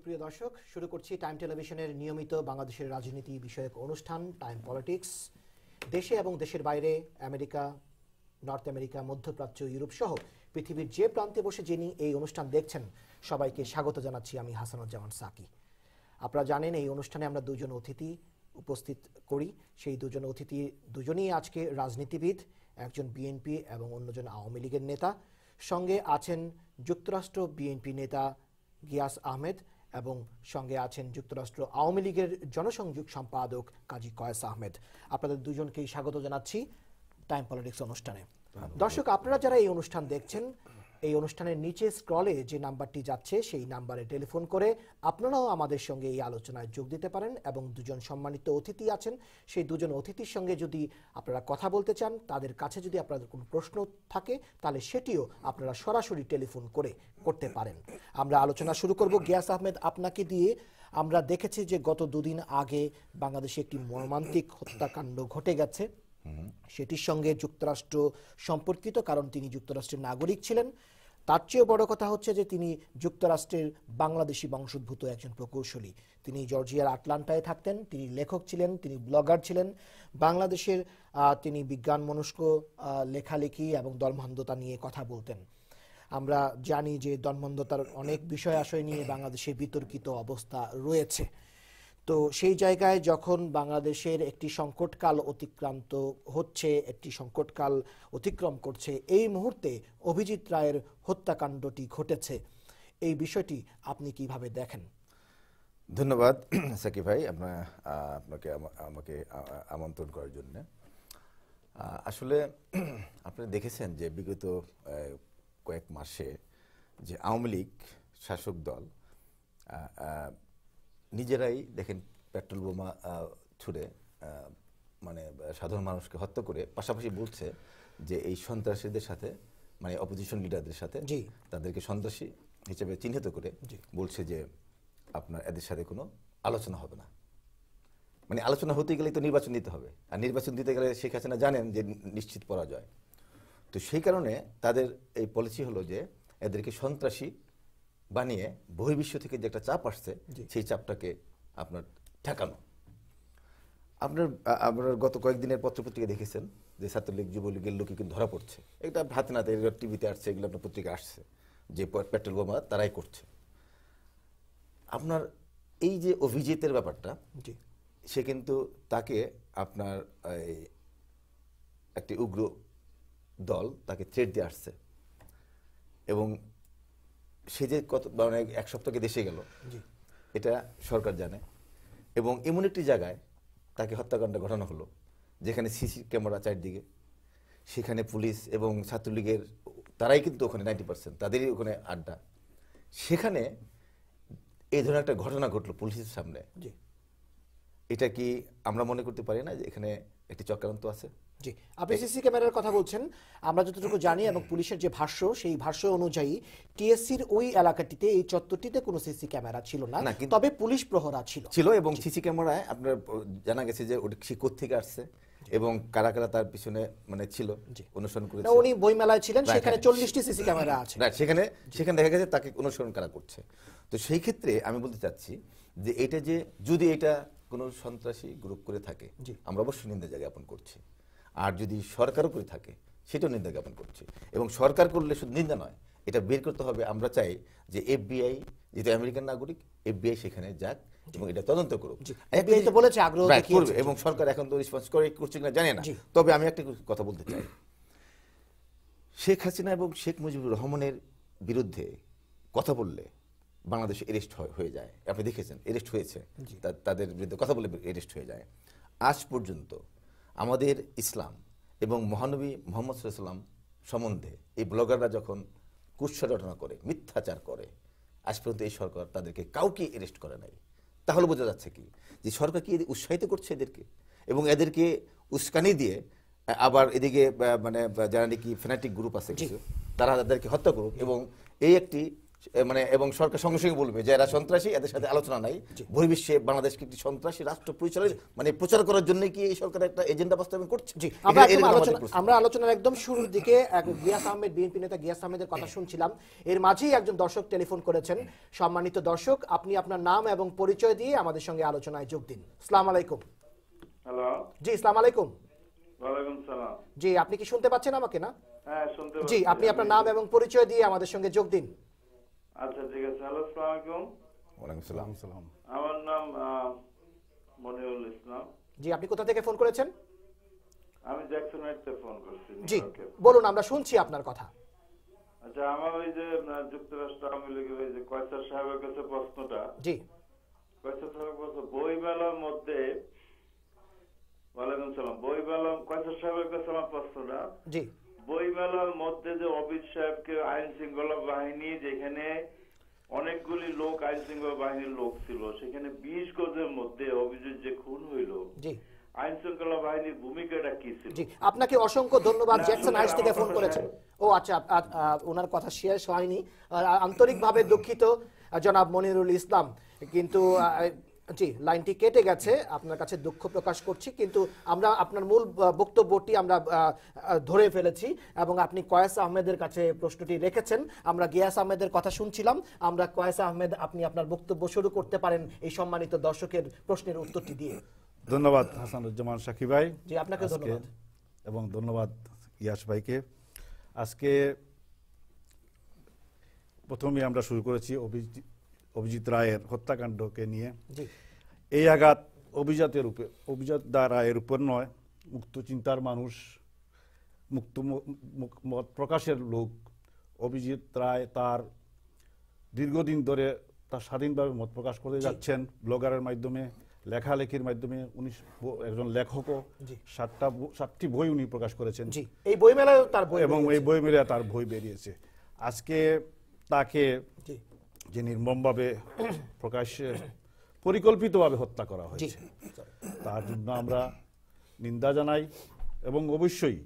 সুপ্রিয় দর্শক, শুরু করছি টাইম টেলিভিশনের নিয়মিত বাংলাদেশের রাজনীতি বিষয়ক অনুষ্ঠান টাইম পলিটিক্স। দেশে এবং দেশের বাইরে, আমেরিকা, নর্থ আমেরিকা, মধ্যপ্রাচ্য, ইউরোপ সহ পৃথিবীর যে প্রান্তে বসে যিনি এই অনুষ্ঠান দেখছেন সবাইকে স্বাগত জানাচ্ছি আমি হাসানুজ্জামান সাকি। আপনারা জানেন এই অনুষ্ঠানে আমরা দুজন অতিথি উপস্থিত করি। সেই দুজনই আজকে রাজনীতিবিদ, একজন বিএনপি এবং অন্যজন আওয়ামী লীগের নেতা। সঙ্গে আছেন যুক্তরাষ্ট্র বিএনপি নেতা গিয়াস আহমেদ এবং সঙ্গে আছেন যুক্তরাষ্ট্র আওয়ামী লীগের জনসংযোগ সম্পাদক কাজী কয়েস আহমেদ। আপনাদের দুজনকেই স্বাগত জানাচ্ছি টাইম পলিটিক্স অনুষ্ঠানে। দর্শক, আপনারা যারা এই অনুষ্ঠান দেখছেন, এই অনুষ্ঠানের নিচে স্ক্রলে যে নাম্বারটি যাচ্ছে সেই নাম্বারে টেলিফোন করে আপনারাও আমাদের সঙ্গে এই আলোচনায় যোগ দিতে পারেন এবং দুজন সম্মানিত অতিথি আছেন, সেই দুজন অতিথির সঙ্গে যদি আপনারা কথা বলতে চান, তাদের কাছে যদি আপনাদের কোনো প্রশ্ন থাকে তাহলে সেটিও আপনারা সরাসরি টেলিফোন করে করতে পারেন। আমরা আলোচনা শুরু করব গিয়াস আহমেদ আপনাকে দিয়ে। আমরা দেখেছি যে গত দুদিন আগে বাংলাদেশে একটি মর্মান্তিক হত্যাকাণ্ড ঘটে গেছে। সেটির সঙ্গে যুক্তরাষ্ট্র সম্পর্কিত, কারণ তিনি যুক্তরাষ্ট্রের নাগরিক ছিলেন। তার চেয়েও বড় কথা হচ্ছে যে তিনি যুক্তরাষ্ট্রের বাংলাদেশি বংশোদ্ভূত একজন প্রকৌশলী। তিনি জর্জিয়ার আটলান্টায় থাকতেন, তিনি লেখক ছিলেন, তিনি ব্লগার ছিলেন। বাংলাদেশের তিনি বিজ্ঞান মনস্ক লেখালেখি এবং দলমহন্দতা নিয়ে কথা বলতেন। আমরা জানি যে দলমহন্দতার অনেক বিষয় আশয় নিয়ে বাংলাদেশে বিতর্কিত অবস্থা রয়েছে। তো সেই জায়গায় যখন বাংলাদেশের একটি সংকটকাল অতিক্রান্ত হচ্ছে, একটি সংকটকাল অতিক্রম করছে, এই মুহূর্তে অভিজিৎ রায়ের হত্যাকাণ্ডটি ঘটেছে, এই বিষয়টি আপনি কিভাবে দেখেন? ধন্যবাদ সাকিব ভাই, আপনাকে আমাকে আমন্ত্রণ করার জন্য। আসলে আপনি দেখেছেন যে বিগত কয়েক মাসে যে আওয়ামী লীগ শাসক দল নিজেরাই দেখেন পেট্রোল বোমা ছুড়ে মানে সাধারণ মানুষকে হত্যা করে, পাশাপাশি বলছে যে এই সন্ত্রাসীদের সাথে, মানে অপোজিশন লিডারদের সাথে, তাদেরকে সন্ত্রাসী হিসেবে চিহ্নিত করে বলছে যে আপনার এদের সাথে কোনো আলোচনা হবে না। মানে আলোচনা হতে গেলে তো নির্বাচন দিতে হবে, আর নির্বাচন দিতে গেলে শেখ হাসিনা জানেন যে নিশ্চিত পরাজয়। তো সেই কারণে তাদের এই পলিসি হলো যে এদেরকে সন্ত্রাসী বানিয়ে বহির্বিশ্ব থেকে যে একটা চাপ আসছে সেই চাপটাকে আপনার ঠেকানো। আপনার গত কয়েকদিনের পত্রপত্রিকা দেখেছেন যে ছাত্রলীগ যুবলীগের লোকে কিন্তু ধরা পড়ছে, এটা হাতে নাতে টিভিতে আসছে, এগুলো আপনার পত্রিকা আসছে যে পেট্রোল বোমা তারাই করছে। আপনার এই যে অভিজিতের ব্যাপারটা, সে কিন্তু তাকে আপনার একটি উগ্র দল তাকে থ্রেট দিয়ে আসছে এবং সে যে মানে এক সপ্তাহে দেশে গেল এটা সরকার জানে। এবং এমন একটি জায়গায় তাকে হত্যাকাণ্ড ঘটানো হলো যেখানে সিসি ক্যামেরা চারদিকে, সেখানে পুলিশ এবং ছাত্রলীগের তারাই কিন্তু ওখানে 90% তাদেরই ওখানে আড্ডা। সেখানে এই ধরনের একটা ঘটনা ঘটলো পুলিশের সামনে। এটা কি আমরা মনে করতে পারি না যে এখানে একটি চক্রান্ত আছে? জি, আপনি সিসি ক্যামেরার কথা বলছেন। আমরা যতটুকু জানি এবং পুলিশের যে ভাষ্য, সেই ভাষ্য অনুযায়ী টিএসসির ওই এলাকাটিতে, এই চত্বরটিতে কোনো সিসি ক্যামেরা ছিল না, তবে পুলিশ প্রহরা ছিল এবং সিসি ক্যামেরায় আপনার জানা গেছে যে ওটা সে কোত্থেকে আসছে এবং কারা কারা তার পিছনে মানে ছিল অনুসরণ করেছে। উনি বইমেলায় ছিলেন, সেখানে 40টি সিসি ক্যামেরা আছে। সেখানে দেখা গেছে তাকে অনুসরণ করা করছে। তো সেই ক্ষেত্রে আমি বলতে চাচ্ছি যে এটা যে যদি এটা কোনো সন্ত্রাসী গ্রুপ করে থাকে, আমরা অবশ্যই নিন্দা জ্ঞাপন করছি। আর যদি সরকারও করে থাকে সেটাও নিন্দা জ্ঞাপন করছি। এবং সরকার করলে শুধু নিন্দা নয়, এটা বের করতে হবে। আমরা চাই যে এফবিআই, যেহেতু আমেরিকান নাগরিক, এফবিআই সেখানে যাক এবং এটা তদন্ত করুক। এফবিআই তো বলেছে আগ্রহ দেখিয়েছে এবং সরকার এখন তো রেসপন্স করছে কিনা জানি না। তবে আমি একটা কথা বলতে চাই, শেখ হাসিনা এবং শেখ মুজিবুর রহমানের বিরুদ্ধে কথা বললে বাংলাদেশে অ্যারেস্ট হয়ে যায়। আপনি দেখেছেন অ্যারেস্ট হয়েছে, তাদের বিরুদ্ধে কথা বলে অ্যারেস্ট হয়ে যায়। আজ পর্যন্ত আমাদের ইসলাম এবং মহানবী মুহাম্মদ সাল্লাল্লাহু আলাইহি ওয়াসাল্লাম সম্বন্ধে এই ব্লগাররা যখন কুৎসা রটনা করে, মিথ্যাচার করে, আজ পর্যন্ত এই সরকার তাদেরকে কাউকে অ্যারেস্ট করে নাই। তাহলে বোঝা যাচ্ছে কি যে সরকার কি উৎসাহিত করছে এদেরকে, এবং এদেরকে উস্কানি দিয়ে আবার এদিকে মানে যারা নাকি ফ্যানাটিক গ্রুপ আছে কিছু, তারা তাদেরকে হত্যা করুক এবং এই একটি মানে এবং সরকার সঙ্গে সঙ্গে বলবে যে এরা সন্ত্রাসী, এদের সাথে আলোচনা নাই, বহির্বিশ্বে বাংলাদেশকে একটি সন্ত্রাসী রাষ্ট্র পরিচালনা মানে প্রচার করার জন্য কি এই সরকার একটা এজেন্ডা বাস্তবায়ন করছে। জি, আমরা আলোচনার একদম শুরুর দিকে গিয়াস আহমেদ, বিএনপি নেতা গিয়াস আহমেদের কথা শুনছিলাম। এর মাঝেই একজন দর্শক টেলিফোন করেছেন। সম্মানিত দর্শক, আপনি আপনার নাম এবং পরিচয় দিয়ে আমাদের সঙ্গে আলোচনায় যোগ দিন। আসসালামু আলাইকুম। হ্যালো। জি, আসসালামু আলাইকুম। ওয়ালাইকুম সালাম। জি, আপনি কি শুনতে পাচ্ছেন আমাকে? না? হ্যাঁ, শুনতে পাচ্ছি। জি, আপনি আপনার নাম এবং পরিচয় দিয়ে আমাদের সঙ্গে যোগ দিন। আচ্ছা, ঠিক আছে। হ্যালো, আসসালামু আলাইকুম। ওয়ালাইকুম সালাম। আমার নাম মনিরুল ইসলাম। জি, আপনি কোথা থেকে ফোন করেছেন? আমি জ্যাকসন হাইট থেকে ফোন করছি। জি, বলুন, আমরা শুনছি আপনার কথা। আচ্ছা, আমার ওই যে যুক্তরাষ্ট্র আওয়ামী লীগের ওই যে কয়সার সাহেবের কাছে প্রশ্নটা। জি, কয়সার সাহেবের প্রশ্ন বইমেলার মধ্যে। ওয়ালাইকুম সালাম। বইমেলা কয়সার সাহেবের কাছে আমার প্রশ্নটা। জি, বইমেলার মধ্যে যে অবিদ সাহেবকে আইন শৃঙ্খলা বাহিনী, যেখানে অনেকগুলি লোক আইন শৃঙ্খলা বাহিনীর লোক ছিল, সেখানে 20 গজের মধ্যে অভিযোগ যে খুন হইল, জি, আইন শৃঙ্খলা বাহিনীর ভূমিকাটা কি ছিল? জি, আপনাকে অসংখ্য ধন্যবাদ। জ্যাকসন হাইটস থেকে ফোন করেছেন। ও আচ্ছা, ওনার কথা শেষ হয়নি। আন্তরিকভাবে দুঃখিত জনাব মনিরুল ইসলাম, কিন্তু জি, লাইনটি কেটে গেছে। আপনার কাছে দুঃখ প্রকাশ করছি, কিন্তু আমরা আপনার মূল বক্তব্যটি আমরা ধরে ফেলেছি এবং আপনি কয়েস আহমেদের কাছে প্রশ্নটি রেখেছেন। আমরা গিয়াস আহমেদের কথা শুনছিলাম। আমরা কয়েস আহমেদ, আপনি আপনার বক্তব্য শুরু করতে পারেন এই সম্মানিত দর্শকের প্রশ্নের উত্তরটি দিয়ে। ধন্যবাদ হাসানুজ্জামান সাকিব ভাই। জি, আপনাকে ধন্যবাদ এবং ধন্যবাদ ইয়াস ভাইকে। আজকে প্রথমে আমরা শুরু করেছি অভিজিৎ রায়ের হত্যাকাণ্ডকে নিয়ে। এই আঘাত অভিজিৎ রায়ের উপর নয়, মুক্ত চিন্তার মানুষ, মুক্ত মত প্রকাশের লোক অভিজিৎ রায় তার দীর্ঘদিন ধরে তার স্বাধীনভাবে মত প্রকাশ করে যাচ্ছেন ব্লগারের মাধ্যমে, লেখালেখির মাধ্যমে। উনি একজন লেখকও, 7টি বই উনি প্রকাশ করেছেন এই বইমেলায় তার বই, এবং এই বইমেলায় তার বই বেরিয়েছে। আজকে তাকে যে নির্মমভাবে প্রকাশ্যে পরিকল্পিতভাবে হত্যা করা হয়েছে, তার জন্য আমরা নিন্দা জানাই এবং অবশ্যই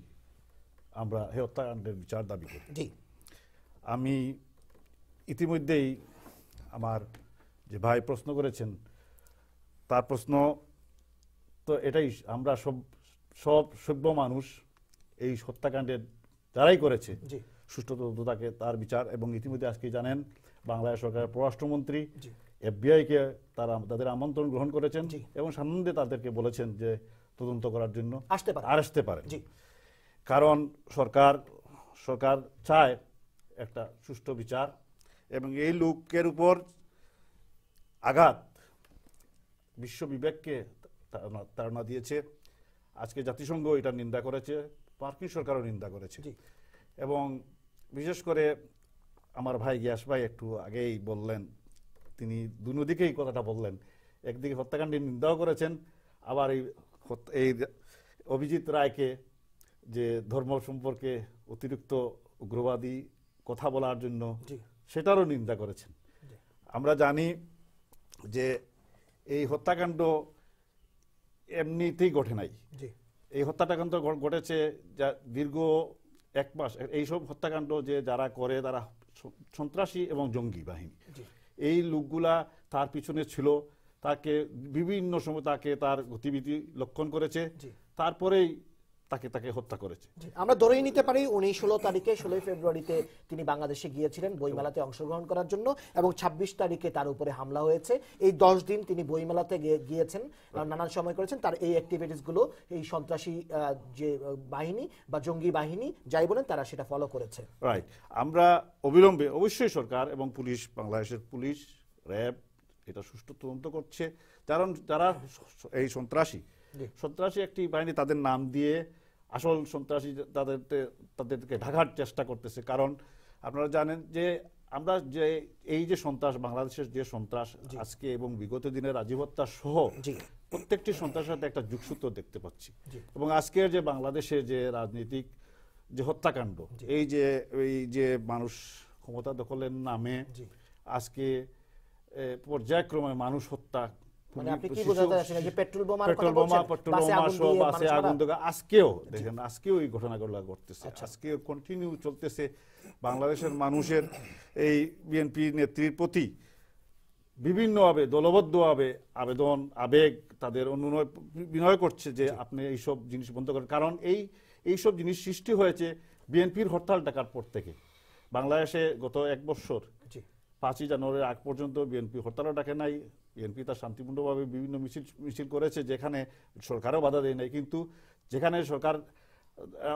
আমরা এই হত্যাকাণ্ডের বিচার দাবি করি। আমি ইতিমধ্যেই আমার যে ভাই প্রশ্ন করেছেন তার প্রশ্ন তো এটাই, আমরা সব সভ্য মানুষ এই হত্যাকাণ্ডের যারাই করেছে সুষ্ঠু তদন্ত থাকে, তার বিচার। এবং ইতিমধ্যে আজকে জানেন বাংলাদেশ সরকারের পররাষ্ট্রমন্ত্রী FBI-কে তাদের আমন্ত্রণ গ্রহণ করেছেন এবং সানন্দে তাদেরকে বলেছেন যে তদন্ত করার জন্য আসতে পারেন। কারণ সরকার চায় একটা সুষ্ঠু বিচার এবং এই লোকের উপর আঘাত বিশ্ব বিবেককে তাড়না দিয়েছে। আজকে জাতিসংঘ এটা নিন্দা করেছে, মার্কিন সরকারও নিন্দা করেছে। এবং বিশেষ করে আমার ভাই গিয়াস ভাই একটু আগেই বললেন, তিনি দুদিকেই কথাটা বললেন। একদিকে হত্যাকাণ্ডের নিন্দাও করেছেন, আবার এই অভিজিৎ রায়কে যে ধর্ম সম্পর্কে অতিরিক্ত উগ্রবাদী কথা বলার জন্য সেটারও নিন্দা করেছেন। আমরা জানি যে এই হত্যাকাণ্ড এমনিতেই ঘটে নাই। এই হত্যাকাণ্ড ঘটেছে যা দীর্ঘ 1 মাস। এইসব হত্যাকাণ্ড যে যারা করে তারা সন্ত্রাসী এবং জঙ্গি বাহিনী। এই লোকগুলা তার পিছনে ছিল, তাকে বিভিন্ন সময় তার গতিবিধি লক্ষণ করেছে, তারপরেই তাকে হত্যা করেছে। আমরা ধরেই নিতে পারি 16 তারিখে 16 ফেব্রুয়ারিতে তিনি বাংলাদেশে গিয়েছিলেন বইমেলাতে অংশগ্রহণ করার জন্য এবং 26 তারিখে তার উপরে হামলা হয়েছে। এই 10 দিন তিনি বইমেলাতে গিয়েছেন, নানান সময় করেছেন। তার এই অ্যাক্টিভিটিসগুলো এই সন্ত্রাসী যে বাহিনী বা জঙ্গি বাহিনী যাই বলেন তারা সেটা ফলো করেছে। রাইট। আমরা অবিলম্বে অবশ্যই সরকার এবং পুলিশ, বাংলাদেশের পুলিশ, র্যাব এটা সুষ্ঠু তদন্ত করছে। কারণ যারা এই সন্ত্রাসী একটি বাহিনী, তাদের নাম দিয়ে আসল সন্ত্রাসী তাদেরকে ঢাকার চেষ্টা করতেছে। কারণ আপনারা জানেন যে আমরা যে এই যে সন্ত্রাস, বাংলাদেশের যে সন্ত্রাস আজকে এবং বিগত দিনের রাজীব হত্যা সহ প্রত্যেকটি সন্ত্রাসের সাথে একটা যোগসূত্র দেখতে পাচ্ছি। এবং আজকের যে বাংলাদেশের যে রাজনৈতিক যে হত্যাকাণ্ড, এই যে মানুষ ক্ষমতা দখলের নামে আজকে পর্যায়ক্রমে মানুষ হত্যা মানে আপনি কি বোঝাতে চাচ্ছেন যে পেট্রোল বোমার কথা বোমা বলছেন, বাসে আগুন সহ দিয়ে বাসে মানুষ আগুন মারা? দেওয়া, আজকেও দেখেন আজকেও এই ঘটনাগুলো ঘটতেছে, আজকে কন্টিনিউ চলতেছে। বাংলাদেশের মানুষের এই বিএনপি নেত্রীর প্রতি বিভিন্নভাবে দলবদ্ধভাবে আবেদন আবেগ তাদের অনুনয় বিনয় করছে যে আপনি এইসব জিনিস বন্ধ করেন। কারণ এইসব জিনিস সৃষ্টি হয়েছে বিএনপির হরতাল ডাকার পর থেকে। বাংলাদেশে গত 1 বছর 5ই জানুয়ারির আগ পর্যন্ত বিএনপি হরতালও ডাকে নাই। বিএনপি তার শান্তিপূর্ণভাবে বিভিন্ন মিছিল করেছে, যেখানে সরকারও বাধা দেয় নাই। কিন্তু যেখানে সরকার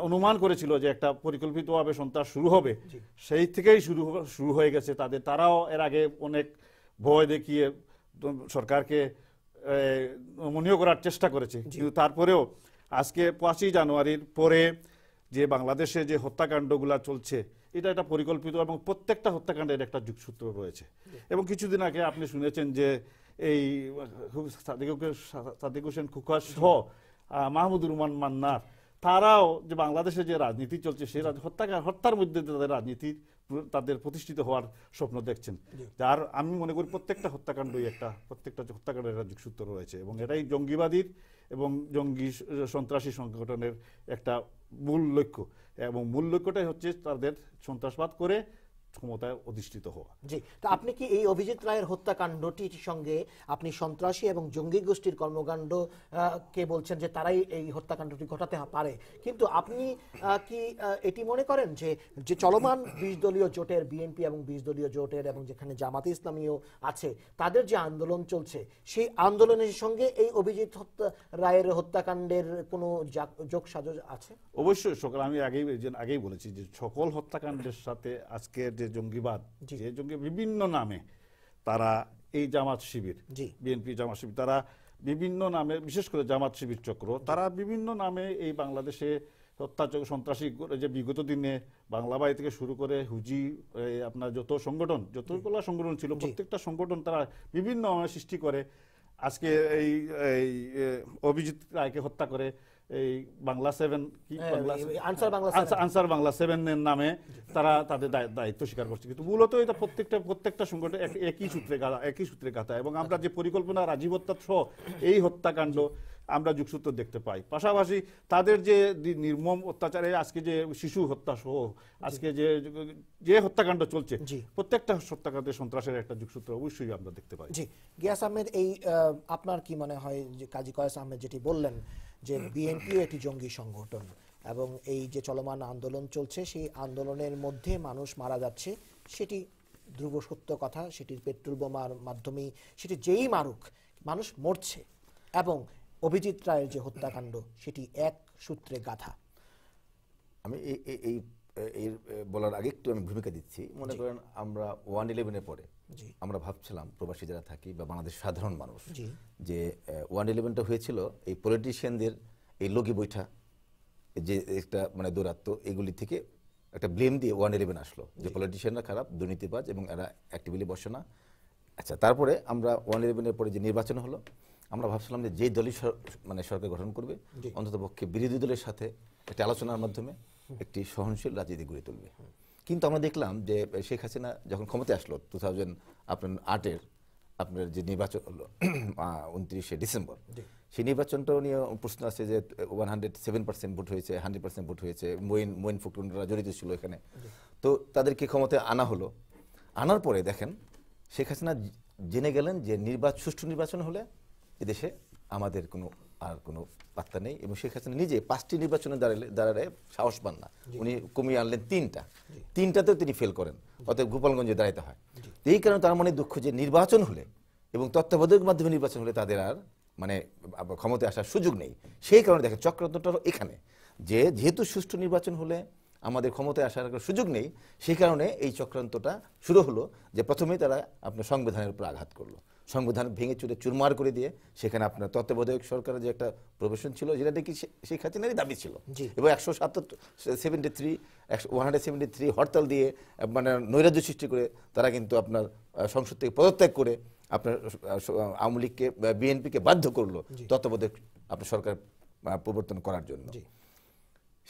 অনুমান করেছিল যে একটা পরিকল্পিতভাবে সন্ত্রাস শুরু হবে, সেই থেকেই শুরু হয়ে গেছে তারাও এর আগে অনেক ভয় দেখিয়ে সরকারকে নমনীয় করার চেষ্টা করেছে। কিন্তু তারপরেও আজকে 5ই জানুয়ারির পরে যে বাংলাদেশে যে হত্যাকাণ্ডগুলো চলছে, এটা একটা পরিকল্পিত এবং প্রত্যেকটা হত্যাকাণ্ডের একটা যুগসূত্র রয়েছে। এবং কিছুদিন আগে আপনি শুনেছেন যে এই সাদিক হোসেন খোকা সহ মাহমুদুর রহমান মান্নার, তারাও যে বাংলাদেশে যে রাজনীতি চলছে সেই হত্যার মধ্যে তাদের রাজনীতি তাদের প্রতিষ্ঠিত হওয়ার স্বপ্ন দেখছেন। যার আমি মনে করি প্রত্যেকটা হত্যাকাণ্ডই প্রত্যেকটা হত্যাকাণ্ডের একটা যুগসূত্র রয়েছে এবং এটাই জঙ্গিবাদীর এবং জঙ্গি সন্ত্রাসী সংগঠনের একটা মূল লক্ষ্য। এবং মূল লক্ষ্যটাই হচ্ছে তাদের সন্ত্রাসবাদ করে ক্ষমতায় অধিষ্ঠিত হওয়া। জি, তো আপনি কি এই অভিজিৎ রায়ের হত্যাকাণ্ডটির সঙ্গে আপনি সন্ত্রাসী এবং জঙ্গি গোষ্ঠীর কর্মকাণ্ড কে বলছেন যে তারাই এই হত্যাকাণ্ডটি ঘটাতে পারে, কিন্তু আপনি কি এটি মনে করেন যে যে চলমান 20 দলীয় জোটের বিএনপি এবং 20 দলীয় জোটের এবং যেখানে জামাতে ইসলামীও আছে তাদের যে আন্দোলন চলছে, সেই আন্দোলনের সঙ্গে এই অভিজিৎ রায়ের হত্যাকাণ্ডের কোনো যোগসাজশ আছে? অবশ্যই সকল, আমি আগেই বলেছি যে সকল হত্যাকাণ্ডের সাথে আজকের যে জঙ্গিবাদ, যে জঙ্গি বিভিন্ন নামে তারা এই জামাত শিবির, বিএনপি জামাত শিবির, তারা বিভিন্ন নামে, বিশেষ করে জামাত শিবির চক্র, তারা বিভিন্ন নামে এই বাংলাদেশে হত্যাচক সন্ত্রাসী যে বিগত দিনে বাংলা বাড়ি থেকে শুরু করে হুজি আপনার যতগুলো সংগঠন ছিল, প্রত্যেকটা সংগঠন তারা বিভিন্ন সৃষ্টি করে আজকে এই অভিজিৎ রায়কে হত্যা করে এই বাংলা 7 কি আনসার বাংলা 7 এর নামে তারা তাদের দায়িত্ব স্বীকার করছে। কিন্তু মূলত এটা প্রত্যেকটা সংগঠন একই সূত্রে গাঁথা এবং আমরা যে পরিকল্পনা রাজীব হত্যা সহ এই হত্যাকাণ্ড আমরা যুগসূত্র দেখতে পাই। পাশাপাশি তাদের যে নির্মম অত্যাচারে আজকে যে শিশু হত্যা সহ আজকে যে হত্যাকাণ্ড চলছে, প্রত্যেকটা হত্যাকাণ্ডে সন্ত্রাসের একটা যুগসূত্র অবশ্যই আমরা দেখতে পাই। জি, গিয়াস আহমেদ, এই আপনার কি মনে হয় যে কাজী কয়েস আহমেদ যেটি বললেন যে বিএনপিও একটি জঙ্গি সংগঠন এবং এই যে চলমান আন্দোলন চলছে সেই আন্দোলনের মধ্যে মানুষ মারা যাচ্ছে, সেটি ধ্রুব সত্য কথা, সেটির পেট্রোল বোমার মাধ্যমেই সেটি যেই মারুক মানুষ মরছে, এবং অভিজিৎ রায়ের যে হত্যাকাণ্ড সেটি এক সূত্রে গাথা। আমি এই বলার আগে একটু আমি ভূমিকা দিচ্ছি। মনে করেন আমরা 111-এর পরে আমরা ভাবছিলাম প্রবাসী যারা থাকি বা বাংলাদেশ সাধারণ মানুষ যে 111টা হয়েছিল এই পলিটিশিয়ানদের এই লগি বৈঠা যে একটা মানে দৌরাত্ম, এগুলি থেকে একটা ব্লেম দিয়ে 111 আসলো যে পলিটিশিয়ানরা খারাপ, দুর্নীতিবাজ এবং এরা অ্যাক্টিভলি বসে না। আচ্ছা, তারপরে আমরা 111-এর পরে যে নির্বাচন হলো, আমরা ভাবছিলাম যে যেই দলই মানে সরকার গঠন করবে অন্তত পক্ষে বিরোধী দলের সাথে একটা আলোচনার মাধ্যমে একটি সহনশীল রাজনীতি গড়ে তুলবে। কিন্তু আমরা দেখলাম যে শেখ হাসিনা যখন ক্ষমতায় আসলো 2008-এর আপনার যে নির্বাচন হলো 29শে ডিসেম্বর, সেই নির্বাচনটাও নিয়ে প্রশ্ন আছে যে 107% ভোট হয়েছে, 100% ভোট হয়েছে, মঈন ফখরুলরা জড়িত ছিল এখানে। তো তাদেরকে ক্ষমতায় আনা হলো। আনার পরে দেখেন শেখ হাসিনা জেনে গেলেন যে সুষ্ঠু নির্বাচন হলে এদেশে আমাদের আর কোনো পাত্তা নেই, এবং শেখ হাসিনা নিজে 5টি নির্বাচনে দাঁড়ালে সাহস পান না, উনি কমিয়ে আনলেন 3টাতেও তিনি ফেল করেন, অতএব গোপালগঞ্জে দাঁড়াইতে হয়। এই কারণে তার মনে দুঃখ যে নির্বাচন হলে এবং তত্ত্বাবধায়ক মাধ্যমে নির্বাচন হলে তাদের আর মানে ক্ষমতায় আসার সুযোগ নেই। সেই কারণে দেখেন চক্রান্তটা এখানে যে যেহেতু সুষ্ঠু নির্বাচন হলে আমাদের ক্ষমতায় আসার সুযোগ নেই, সেই কারণে এই চক্রান্তটা শুরু হলো যে প্রথমেই তারা আপনার সংবিধানের উপর আঘাত করলো, সংবিধান ভেঙে চুরে চুরমার করে দিয়ে সেখানে আপনার তত্ত্বাবধায়ক সরকারের যে একটা প্রবেশন ছিল যেটা দেখি শেখ হাসিনারই দাবি ছিল, এবং 173 হরতাল দিয়ে মানে নৈরাজ্য সৃষ্টি করে তারা কিন্তু আপনার সংসদ থেকে পদত্যাগ করে আপনার আওয়ামী লীগকে বিএনপিকে বাধ্য করলো তত্ত্বাবধায়ক আপনার সরকার প্রবর্তন করার জন্য।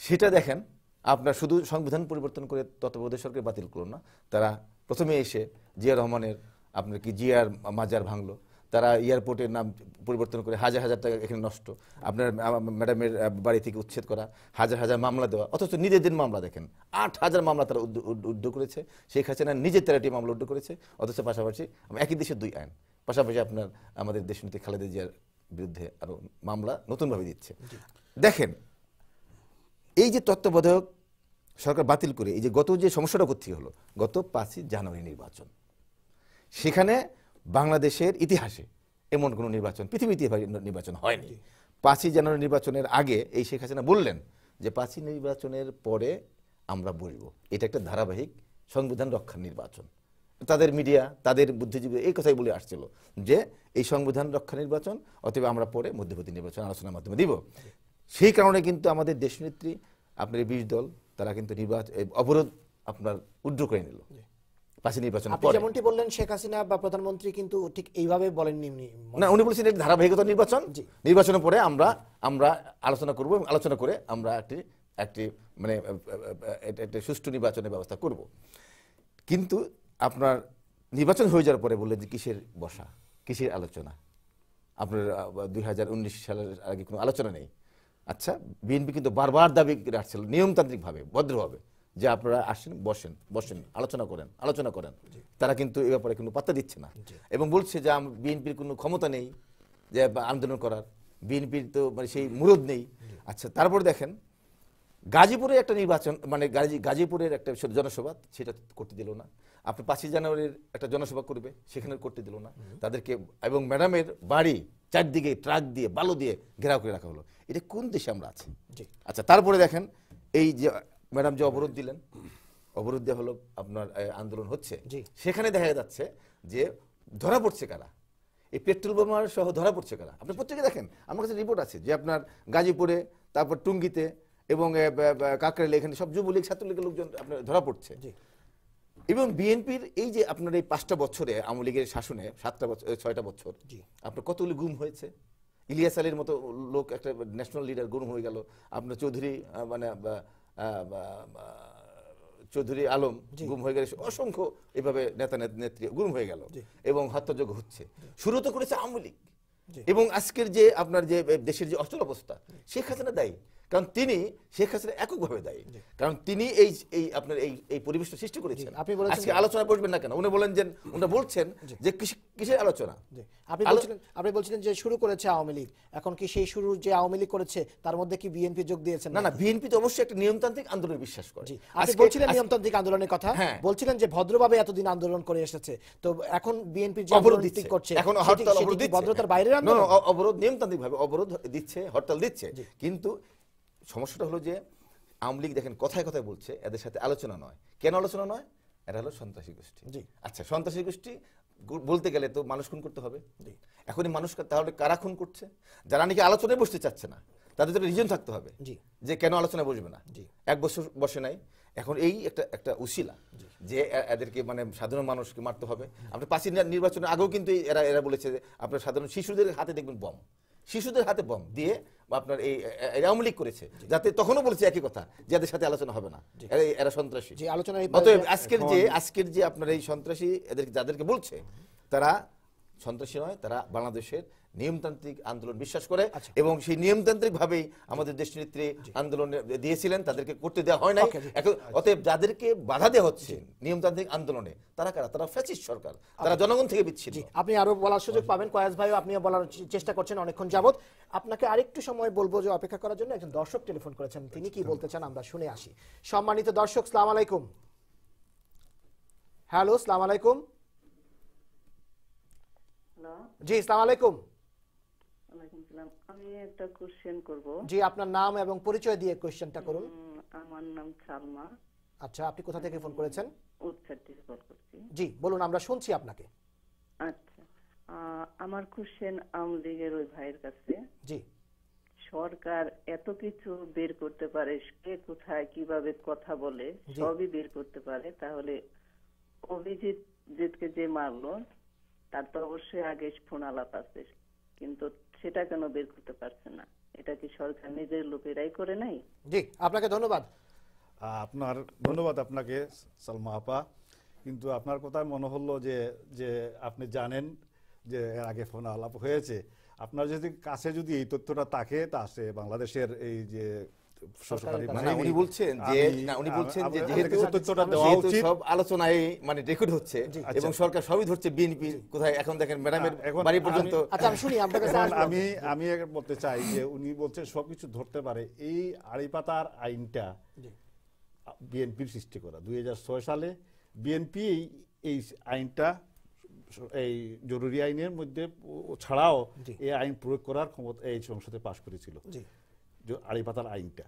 সেটা দেখেন আপনার শুধু সংবিধান পরিবর্তন করে তত্ত্বাবধায়ক সরকার বাতিল করলো না, তারা প্রথমে এসে জিয়া রহমানের আপনার কি জিয়ার মাজার ভাঙলো, তারা এয়ারপোর্টের নাম পরিবর্তন করে হাজার হাজার টাকা এখানে নষ্ট, আপনার ম্যাডামের বাড়ি থেকে উচ্ছেদ করা, হাজার হাজার মামলা দেওয়া, অথচ নিজেদের মামলা দেখেন 8,000 মামলা তারা উদ্ধ করেছে। শেখ হাসিনা নিজের 13টি মামলা উদ্ধ করেছে, অথচ পাশাপাশি একই দেশের 2 আইন, পাশাপাশি আপনার আমাদের দেশনেত্রী খালেদা জিয়ার বিরুদ্ধে আরো মামলা নতুনভাবে দিচ্ছে। দেখেন এই যে তত্ত্বাবধায়ক সরকার বাতিল করে এই যে গত যে সমস্যাটা করতে হলো, গত 5ই জানুয়ারি নির্বাচন, সেখানে বাংলাদেশের ইতিহাসে এমন কোনো নির্বাচন, পৃথিবীতে নির্বাচন হয়নি। 5ই জানুয়ারি নির্বাচনের আগে এই শেখ হাসিনা বললেন যে 5ই নির্বাচনের পরে আমরা বলবো, এটা একটা ধারাবাহিক সংবিধান রক্ষার নির্বাচন। তাদের মিডিয়া, তাদের বুদ্ধিজীবী এই কথাই বলে আসছিল যে এই সংবিধান রক্ষা নির্বাচন, অতএব আমরা পরে মধ্যবর্তী নির্বাচন আলোচনার মাধ্যমে দিব। সেই কারণে কিন্তু আমাদের দেশনেত্রী, আপনার এই 20 দল, তারা কিন্তু অবরোধ আপনার উদ্র করে নিল 5ই নির্বাচনের আপনি পরে। যেমনটি বললেন শেখ হাসিনা বা প্রধানমন্ত্রী কিন্তু ঠিক এইভাবে বলেননি। না, উনি বলেছেন এটা ধারাবাহিকতা নির্বাচন, নির্বাচনের পরে আমরা আলোচনা করব এবং আলোচনা করে আমরা একটি মানে একটা সুষ্ঠু নির্বাচনের ব্যবস্থা করব। কিন্তু আপনার নির্বাচন হয়ে যাওয়ার পরে বললেন যে কিসের বসা, কিসের আলোচনা, আপনার 2019 সালের আগে কোনো আলোচনা নেই। আচ্ছা, বিএনপি কিন্তু বারবার দাবি রাখছিল নিয়মতান্ত্রিকভাবে, ভদ্রভাবে, যে আপনারা আসেন, বসেন, আলোচনা করেন। তারা কিন্তু এ ব্যাপারে কোনো পাত্তা দিচ্ছে না এবং বলছে যে বিএনপির কোনো ক্ষমতা নেই যে আন্দোলন করার, বিএনপির তো মানে সেই মুরদ নেই। আচ্ছা, তারপর দেখেন গাজীপুরে একটা নির্বাচন, মানে গাজীপুরের একটা জনসভা, সেটা করতে দিল না। আপনি 5ই জানুয়ারির একটা জনসভা করবে, সেখানে করতে দিল না তাদেরকে, এবং ম্যাডামের বাড়ি চারদিকে ট্রাক দিয়ে বালু দিয়ে ঘেরাও করে রাখা হলো। এটা কোন দেশে আমরা আছি? আচ্ছা, তারপরে দেখেন এই যে ম্যাডাম যে অবরোধ দিলেন, অবরোধ দেওয়া হলো, আপনার আন্দোলন হচ্ছে, সেখানে দেখা যাচ্ছে যে ধরা পড়ছে কারা, এই পেট্রোল বোমার সহ ধরা পড়ছে কারা। আপনি পত্রিকা দেখেন, আমার কাছে রিপোর্ট আছে যে আপনার গাজীপুরে, তারপর টুঙ্গিতে এবং কাকরাইলে, এখানে সব যুবলীগ ছাত্রলীগের লোকজন আপনার ধরা পড়ছে। এবং বিএনপির এই যে আপনার এই 5টা বছরে আওয়ামী লীগের শাসনে 6টা বছর আপনার কতগুলি গুম হয়েছে। ইলিয়াস আলীর মতো লোক, একটা ন্যাশনাল লিডার, গুম হয়ে গেল। আপনার চৌধুরী আলম গুম হয়ে গেল, অসংখ্য এভাবে নেতা নেত্রী গুম হয়ে গেল এবং হত্যাযোগ্য হচ্ছে। শুরু তো করেছে আওয়ামী লীগ, এবং আজকের যে আপনার যে দেশের যে অচল অবস্থা, শেখ হাসিনা দায়ী। কারণ তিনি, শেখ হাসিনা এককভাবে দায়ী, কারণ তিনি এই আপনার এই পরিবেশটা সৃষ্টি করেছেন। আজকে আলোচনা করবেন না কেন? উনি বলছেন যে কিসের আলোচনা? আপনি বলছিলেন যে শুরু করেছে আওয়ামী লীগ, এখন কি সেই শুরু যে আওয়ামী লীগ করেছে তার মধ্যে কি বিএনপি যোগ দিয়েছে? না, বিএনপি তো অবশ্যই একটা নিয়মতান্ত্রিক আন্দোলনে বিশ্বাস করে। আপনি বলছিলেন নিয়মতান্ত্রিক আন্দোলনের কথা, বলছিলেন যে ভদ্রভাবে এতদিন আন্দোলন করে এসেছে, তো এখন বিএনপি যে অবরোধ করছে, এখন হরতাল অবরোধ দিচ্ছে, ভদ্রতার বাইরের আন্দোলন, অবরোধ নিয়মতান্ত্রিক ভাবে অবরোধ দিচ্ছে, হরতাল দিচ্ছে। কিন্তু সমস্যাটা হলো যে আওয়ামী লীগ দেখেন কথায় কথায় বলছে এদের সাথে আলোচনা নয়। কেন আলোচনা নয়? এরা হলো সন্ত্রাসী গোষ্ঠী। আচ্ছা, সন্ত্রাসী গোষ্ঠী বলতে গেলে তো মানুষ খুন করতে হবে। এখনই মানুষ, তাহলে কারা খুন করছে? যারা নাকি আলোচনায় বসতে চাচ্ছে না, তাদের তো রিজন থাকতে হবে যে কেন আলোচনায় বসবে না। 1 বছর বসে নাই, এখন এই একটা উশিলা যে এদেরকে মানে সাধারণ মানুষকে মারতে হবে। আপনার 5ই নির্বাচনের আগেও কিন্তু এরা বলেছে যে আপনার সাধারণ শিশুদের হাতে দেখবেন বম, শিশুদের হাতে বম দিয়ে আপনার এই আওয়ামী লীগ করেছে, যাতে তখনও বলেছে একই কথা, যাদের সাথে আলোচনা হবে না, এরা সন্ত্রাসী। অতএব আজকের যে আপনার এই সন্ত্রাসী যাদেরকে বলছে, তারা সন্ত্রাসী নয়, তারা বাংলাদেশের নিয়মতান্ত্রিক আন্দোলন বিশ্বাস করে এবং সেই নিয়মতান্ত্রিক ভাবেই আমাদের দেশনেত্রী আন্দোলন দিয়েছিলেন, তাদেরকে করতে দেওয়া হয় নাই। অতএব যাদেরকে বাধা দেওয়া হচ্ছে নিয়মতান্ত্রিক আন্দোলনে, তারা কারা? তারা ফ্যাসিস্ট সরকার, তারা জনগণ থেকে বিচ্ছিন্ন। আপনি আরো বলার সুযোগ পাবেন, কয়াস ভাইও আপনিও বলার চেষ্টা করছেন অনেকক্ষণ যাবত। আপনাকে আরেকটু সময় বলবো যে অপেক্ষা করার জন্য। একজন দর্শক টেলিফোন করেছেন, তিনি কি বলতে চান আমরা শুনে আসি। সম্মানিত দর্শক, সালাম আলাইকুম। হ্যালো, সালাম আলাইকুম। জি, সালাম আলাইকুম। আমি একটা কোশ্চেন করব। জি, আপনার নাম এবং পরিচয় দিয়ে কোশ্চেনটা করুন। আমার নাম সালমা। আচ্ছা, আপনি কোথা থেকে ফোন করেছেন? উত্তর থেকে ফোন করছি। জি, বলুন, আমরা শুনছি আপনাকে। আচ্ছা, আমার কোশ্চেন আওয়ামী লীগের ওই ভাইয়ের কাছে। জি, সরকার এত কিছু বের করতে পারে, কে কোথায় কিভাবে কথা বলে সবই বের করতে পারে, তাহলে অভিজিৎকে যে মারলো তার তো অবশ্যই আগে ফোন আলাপ আছে, কিন্তু সেটা কেন বের করতে পারছে না? এটা কি সরকার নিজের লোকেরাই করে নাই? জি, আপনাকে ধন্যবাদ। আপনার ধন্যবাদ আপনাকে সালমা আপা। কিন্তু আপনার কথায় মনে হলো যে আপনি জানেন যে এর আগে ফোন আলাপ হয়েছে, আপনার যদি কাছে যদি এই তথ্যটা থাকে তা আছে বাংলাদেশের এই যে সরকারি উনি বলছেন যে যেহেতু তথ্যটা দেওয়া উচিত, সব আলোচনায় মানে রেকর্ড হচ্ছে এবং সরকার সবই ধরছে বিএনপি কোথায়, এখন দেখেন ম্যাডামের বাড়ি পর্যন্ত। আচ্ছা আমি শুনি আপনার কাছে আসবো। আমি বলতে চাই যে উনি বলছেন সবকিছু ধরতে পারে। এই আড়িপাতার আইনটা বিএনপির সৃষ্টি করা। 2006 সালে বিএনপি এই আইনটা এই জরুরি আইনের মধ্যে ছাড়াও এই আইন প্রয়োগ করার ক্ষমতা এই সংসদে পাশ করেছিল, আড়িপাতার আইনটা।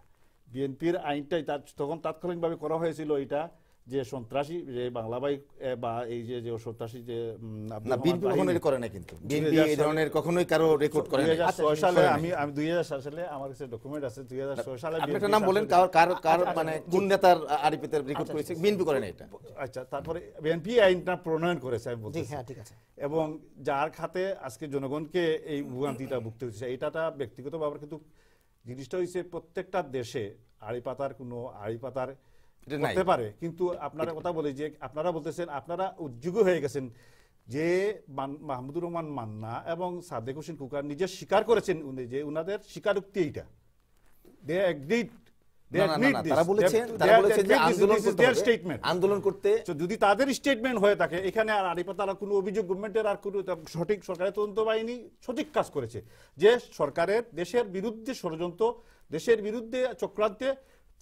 বিএনপির আইনটাই তখন তাৎক্ষণিকভাবে করা হয়েছিল এটা যে সন্ত্রাসী যে বাংলা ভাই বা এই যে সন্ত্রাসী যে বিএনপি কখনোই করে না, কিন্তু বিএনপি এই ধরনের কখনোই কারো রেকর্ড করে না। 2006 সালে আমি 2006 সালে আমার কাছে ডকুমেন্ট আছে, 2006 সালে আপনি একটা নাম বলেন কার মানে কোন নেতার আড়িপাতার রেকর্ড করেছে, বিএনপি করে না এটা। আচ্ছা, তারপরে বিএনপি আইনটা প্রণয়ন করেছে আমি বলছি। হ্যাঁ ঠিক আছে। এবং যার খাতে আজকে জনগণকে এই ভোগান্তিটা ভুগতে হচ্ছে, এইটা ব্যক্তিগতভাবে কিন্তু জিনিসটা হচ্ছে প্রত্যেকটা দেশে আড়িপাতার হতে পারে, কিন্তু আপনারা কথা বলি যে আপনারা বলতেছেন আপনারা উদ্যোগী হয়ে গেছেন যে মাহমুদুর রহমান মান্না এবং সাদেক হোসেন কুকার নিজে স্বীকার করেছেন যে উনাদের স্বীকারোক্তি এইটা, দে এগ্রিড, আন্দোলন করতে। যদি তাদের স্টেটমেন্ট হয়ে থাকে এখানে আর আড়িপাতার কোনো অভিযোগ গভর্নমেন্টের আর কোনো সঠিক সরকারের তদন্ত বাহিনী সঠিক কাজ করেছে যে সরকারের দেশের বিরুদ্ধে ষড়যন্ত্র, দেশের বিরুদ্ধে চক্রান্তে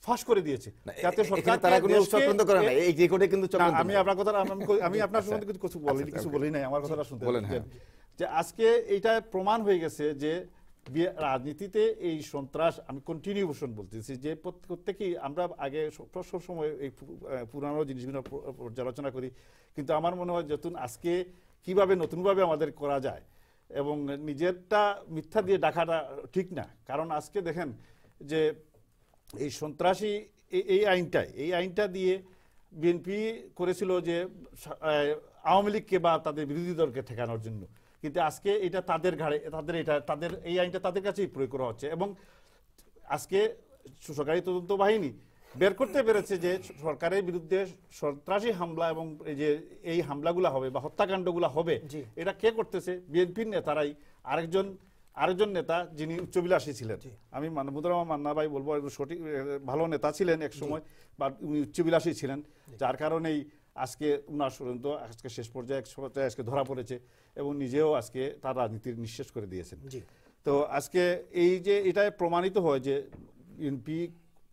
ফাঁস করে দিয়েছে, যাতে সরকার তারা কোনো চক্রান্ত করে না। এই রেকর্ডে কিন্তু চক্রান্ত। আমি আপনার কথা আমি আপনার সম্বন্ধে কিছু বলি নাই, আমার কথাটা শুনতে বলেন যে আজকে এইটা প্রমাণ হয়ে গেছে যে রাজনীতিতে এই সন্ত্রাস, আমি কন্টিনিউশন বলতেছি যে প্রত্যেকেই আমরা আগে সব সময় এই পুরানো জিনিসগুলো পর্যালোচনা করি, কিন্তু আমার মনে হয় যখন আজকে কিভাবে নতুনভাবে আমাদের করা যায় এবং নিজেরটা মিথ্যা দিয়ে ডাকাটা ঠিক না। কারণ আজকে দেখেন যে এই সন্ত্রাসী এই আইনটা দিয়ে বিএনপি করেছিল যে আওয়ামী লীগকে বা তাদের বিরোধী দলকে ঠেকানোর জন্য, কিন্তু আজকে এটা তাদের ঘাড়ে, তাদের এই আইনটা তাদের কাছেই প্রয়োগ করা হচ্ছে। এবং আজকে সরকারি তদন্ত বাহিনী বের করতে পেরেছে যে সরকারের বিরুদ্ধে সন্ত্রাসী হামলা এবং এই হামলাগুলো হবে বা হত্যাকাণ্ডগুলো হবে, এটা কে করতেছে? বিএনপির নেতারাই। আরেকজন নেতা যিনি উচ্চবিলাসী ছিলেন, আমি মাহমুদুর রহমান মান্না ভাই বলবো সঠিক ভালো নেতা ছিলেন এক সময়, বা উনি উচ্চবিলাসী ছিলেন, যার কারণেই আজকে উনার ষড়যন্ত্র আজকে শেষ পর্যায়ে আজকে ধরা পড়েছে এবং নিজেও আজকে তার রাজনীতির নিঃশেষ করে দিয়েছেন। তো আজকে এই যে এটা প্রমাণিত হয় যে বিএনপি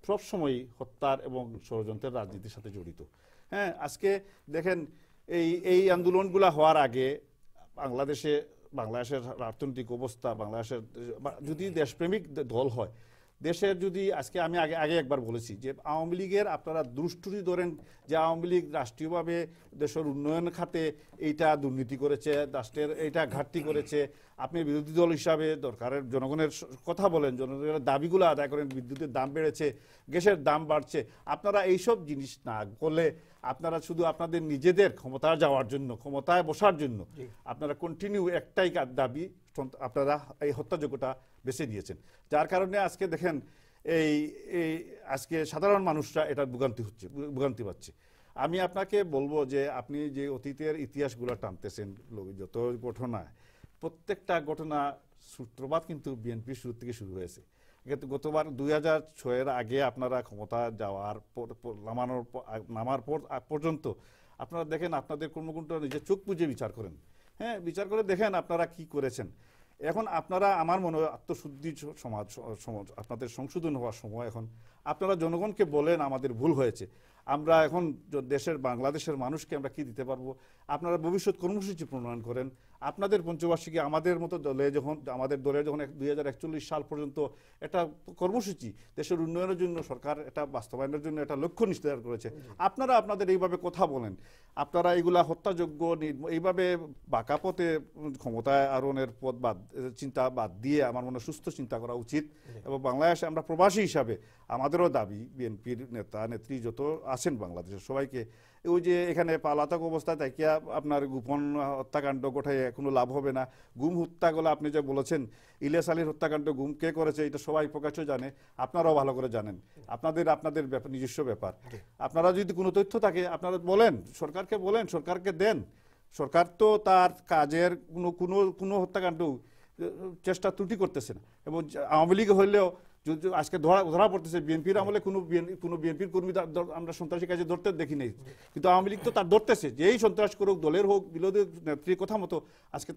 সবসময়ই হত্যার এবং ষড়যন্ত্রের রাজনীতির সাথে জড়িত। হ্যাঁ, আজকে দেখেন এই আন্দোলনগুলো হওয়ার আগে বাংলাদেশের অর্থনৈতিক অবস্থা, বাংলাদেশের যদি দেশপ্রেমিক দল হয়, দেশের যদি আজকে আমি আগে একবার বলেছি যে আওয়ামী লীগের আপনারা দুষ্টুরি ধরেন যে আওয়ামী লীগ রাষ্ট্রীয়ভাবে দেশের উন্নয়ন খাতে এইটা দুর্নীতি করেছে, রাষ্ট্রের এইটা ঘাটতি করেছে, আপনি বিরোধী দল হিসাবে দরকারের জনগণের কথা বলেন, জনগণের দাবিগুলো আদায় করেন, বিদ্যুতের দাম বেড়েছে, গ্যাসের দাম বাড়ছে, আপনারা এইসব জিনিস না করলে আপনারা শুধু আপনাদের নিজেদের ক্ষমতায় যাওয়ার জন্য, ক্ষমতায় বসার জন্য আপনারা কন্টিনিউ একটাই দাবি, আপনারা এই হত্যাযোগ্যটা বেছে নিয়েছেন, যার কারণে আজকে দেখেন এই আজকে সাধারণ মানুষরা এটা ভোগান্তি পাচ্ছে। আমি আপনাকে বলবো যে আপনি যে অতীতের ইতিহাসগুলো টানতেছেন, যত ঘটনা, প্রত্যেকটা ঘটনা সূত্রপাত কিন্তু বিএনপির শুরু থেকে শুরু হয়েছে। গতবার 2006-এর আগে আপনারা ক্ষমতা যাওয়ার নামার পর পর্যন্ত আপনারা দেখেন আপনাদের কর্মকাণ্ড নিজের চোখ বুঝে বিচার করেন। হ্যাঁ, বিচার করে দেখেন আপনারা কি করেছেন। এখন আপনারা, আমার মনে হয় আত্মশুদ্ধি সমাজ আপনাদের সংশোধন হওয়ার সময়, এখন আপনারা জনগণকে বলেন আমাদের ভুল হয়েছে, আমরা এখন বাংলাদেশের মানুষকে আমরা কি দিতে পারবো, আপনারা ভবিষ্যৎ কর্মসূচি প্রণয়ন করেন। আপনাদের পঞ্চবার্ষিকী আমাদের দলের যখন 2041 সাল পর্যন্ত একটা কর্মসূচি দেশের উন্নয়নের জন্য সরকার এটা বাস্তবায়নের জন্য একটা লক্ষ্য নির্ধারণ করেছে, আপনারা আপনাদের এইভাবে কথা বলেন, আপনারা এইগুলা হত্যাযোগ্য এইভাবে বাঁকা পথে ক্ষমতায় আরোহণের চিন্তা বাদ দিয়ে আমার মনে সুস্থ চিন্তা করা উচিত। এবং বাংলাদেশে আমরা প্রবাসী হিসাবে আমাদেরও দাবি, বিএনপির নেতা নেত্রী যত আছেন বাংলাদেশের সবাইকে, ওই যে এখানে পালাতক অবস্থায় তাকিয়া আপনার গোপন হত্যাকাণ্ড ঘটায় কোনো লাভ হবে না। গুম হত্যাগুলো আপনি যে বলেছেন, ইলিয়াস আলীর হত্যাকাণ্ড গুম কে করেছে এটা সবাই প্রকাশ্য জানে, আপনারাও ভালো করে জানেন, আপনাদের ব্যাপার, নিজস্ব ব্যাপার। আপনারা যদি কোনো তথ্য থাকে আপনারা বলেন, সরকারকে দেন, সরকার তো তার কাজের কোনো কোনো হত্যাকাণ্ড চেষ্টা ত্রুটি করতেছে না। এবং আওয়ামী লীগ হইলেও আজকে ধরা পড়তেছে বিএনপির আমলে কোনো বিএনপির কর্মী আমরা সন্ত্রাসী কাজে ধরতে দেখি নাই, কিন্তু আওয়ামী লীগ তো তার ধরতেছে যে এই সন্ত্রাস করুক, দলের হোক, বিরোধী নেত্রীর কথা মতো আজকে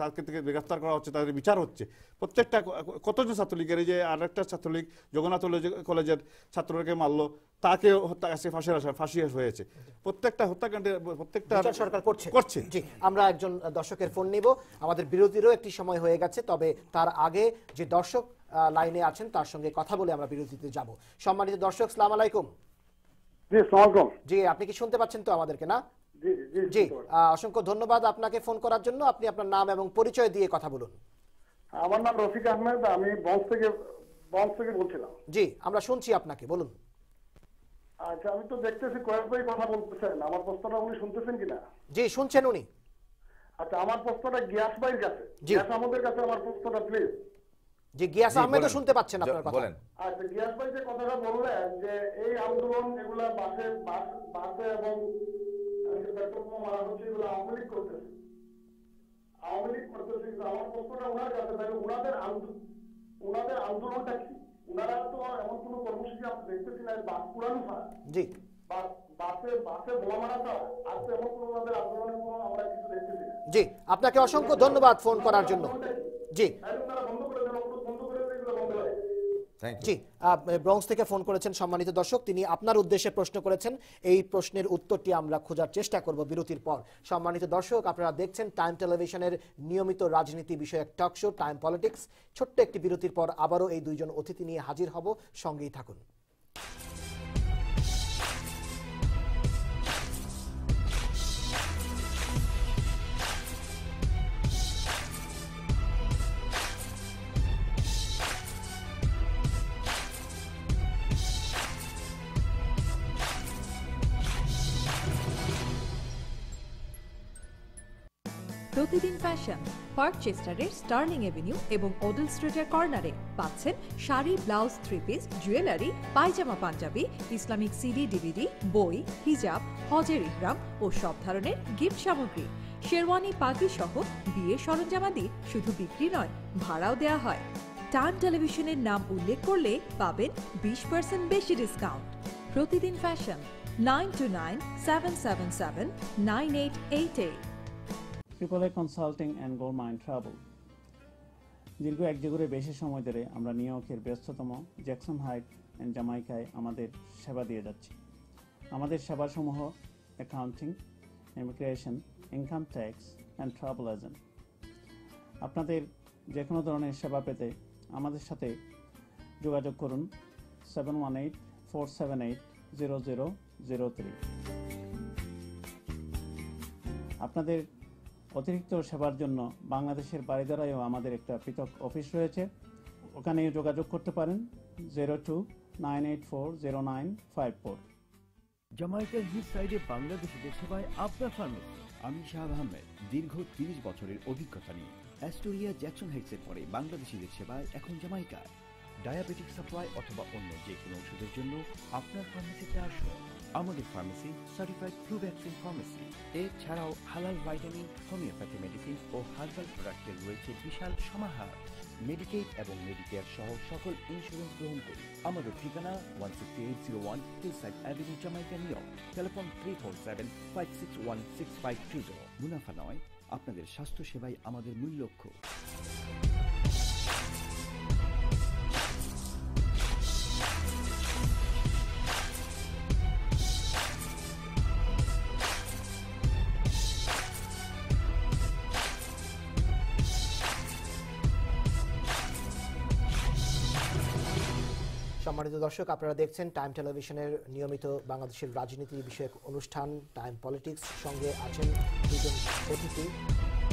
তাকে থেকে গ্রেফতার করা হচ্ছে, তাদের বিচার হচ্ছে। প্রত্যেকটা কতজন ছাত্রলীগের, এই যে আরেকটা ছাত্রলীগ জগন্নাথ কলেজের ছাত্রকে মারলো, তাকে হত্যা কাছে ফাঁসি হয়েছে। প্রত্যেকটা হত্যাকাণ্ডে প্রত্যেকটা সরকার করছে। জি, আমরা একজন দর্শকের ফোন নিব, আমাদের বিরতিরও একটি সময় হয়ে গেছে, তবে তার আগে যে দর্শক লাইনে আছেন তার সঙ্গে কথা বলে আমরা বিরতিতে যাব। সম্মানিত দর্শক, আসসালামু আলাইকুম। জি, আসসালামু আলাইকুম। জি, আপনি কি শুনতে পাচ্ছেন তো আমাদেরকে? না জি জি জি, অসংখ্য ধন্যবাদ আপনাকে ফোন করার জন্য। আপনি আপনার নাম এবং পরিচয় দিয়ে কথা বলুন। আমার নাম রফিক আহমেদ, আমি বঞ্চ থেকে বলছিলাম। জি, আমরা শুনছি আপনাকে, বলুন। আচ্ছা, আমি তো দেখতেছি কয়েক ভাই কথা বলতেছেন, আমার প্রশ্নটা উনি শুনতেছেন কিনা? জি, শুনছেন উনি। আচ্ছা, আমার প্রশ্নটা গিয়াস ভাইয়ের কাছে, জি। গিয়াস আমাদের কাছে আমার প্রশ্নটা প্লিজ। জি, গিয়াস আহমেদও শুনতে পাচ্ছেন আপনার কথা। বলেন। আচ্ছা, গিয়াস ভাই যে কথাটা বললেন যে এই আন্দোলন এগুলা বাসে এবং পেট্রোল বোমা মারা হচ্ছে, এগুলো আওয়ামী লীগ করতেছে, কিন্তু আমার প্রশ্নটা ওনার কাছে, তাহলে ওনাদের আন্দোলনটা কি? ওনারা তো এমন কোনো কর্মসূচি আপনি দেখতেছি না, বাস পুরানো ছাড়া, জি, বাসে বোমা মারা ছাড়া আর তো এমন কোনো ওনাদের আন্দোলনের কোনো আমরা কিছু দেখতেছি না। জি, আপনাকে অসংখ্য ধন্যবাদ ফোন করার জন্য। জি জি, ব্রঙ্কস থেকে ফোন করেছেন সম্মানিত দর্শক, তিনি আপনার উদ্দেশ্যে প্রশ্ন করেছেন। এই প্রশ্নের উত্তরটি আমরা খোঁজার চেষ্টা করব বিরতির পর। সম্মানিত দর্শক, আপনারা দেখছেন টাইম টেলিভিশনের নিয়মিত রাজনীতি বিষয়ক টক শো টাইম পলিটিক্স। ছোট্ট একটি বিরতির পর আবারও এই দুইজন অতিথি নিয়ে হাজির হব, সঙ্গেই থাকুন। প্রতিদিন ফ্যাশন পার্কচেস্টারের স্টার্লিং এভিনিউ এবং ওডেল স্ট্রিটের কর্নারে পাচ্ছেন sari, blouse, three piece, jewellery, pyjama, Punjabi, Islamic CD, DVD, বই, হিজাব, হজের ইহরাম ও সব ধরনের গিফট সামগ্রী, শেরওয়ানি, পাগড়ি সহ বিয়ের সরঞ্জামাদি শুধু বিক্রি নয়, ভাড়াও দেওয়া হয়। টাইম টেলিভিশনের নাম উল্লেখ করলে পাবেন 20% বেশি ডিসকাউন্ট। প্রতিদিন fashion 9297779888। AAA consulting and gold mine travel. দীর্ঘ এক যুগের বেশি সময় ধরে আমরা নিউ ইয়র্কের ব্যস্ততম জ্যাকসন হাইট অ্যান্ড জামাইকায় আমাদের সেবা দিয়ে যাচ্ছি। আমাদের সেবাসমূহ accounting, immigration, income tax and travel agent. আপনাদের যে কোনো ধরনের সেবা পেতে আমাদের সাথে যোগাযোগ করুন 718-478-0003। আপনাদের অতিরিক্ত সেবার জন্য বাংলাদেশের বারিধারায়ও আমাদের একটা পৃথক অফিস রয়েছে, ওখানে যোগাযোগ করতে পারেন 02-984-0954। জামাইকার হিট সাইডে বাংলাদেশিদের সেবায় আপনার ফার্মেসি। আমি শাহাব আহমেদ, দীর্ঘ 30 বছরের অভিজ্ঞতা নিয়ে অ্যাস্টোরিয়া জ্যাকসন হাইটসের পরে বাংলাদেশিদের সেবায় এখন জামাইকা। ডায়াবেটিক সাপ্লাই অথবা অন্য যে কোনো ওষুধের জন্য আপনার ফার্মেসিতে আসুন। আমাদের pharmacy certified flu vaccine pharmacy. এছাড়াও হালাল ভাইটামিন, হোমিওপ্যাথি মেডিসিন ও হার্বাল প্রোডাক্টের রয়েছে বিশাল সমাহার। মেডিকেড এবং মেডিকেয়ার সহ সকল ইন্স্যুরেন্স গ্রহণ করি। আমাদের ঠিকানা 16801 hillside avenue, Jamaica, new York. Telephone 347-561-6530। মুনাফা নয়, আপনাদের স্বাস্থ্য সেবাই আমাদের মূল লক্ষ্য। সম্মানিত দর্শক, আপনারা দেখছেন টাইম টেলিভিশনের নিয়মিত বাংলাদেশের রাজনীতি বিষয়ক অনুষ্ঠান টাইম পলিটিক্স। সঙ্গে আছেন দুজন অতিথি,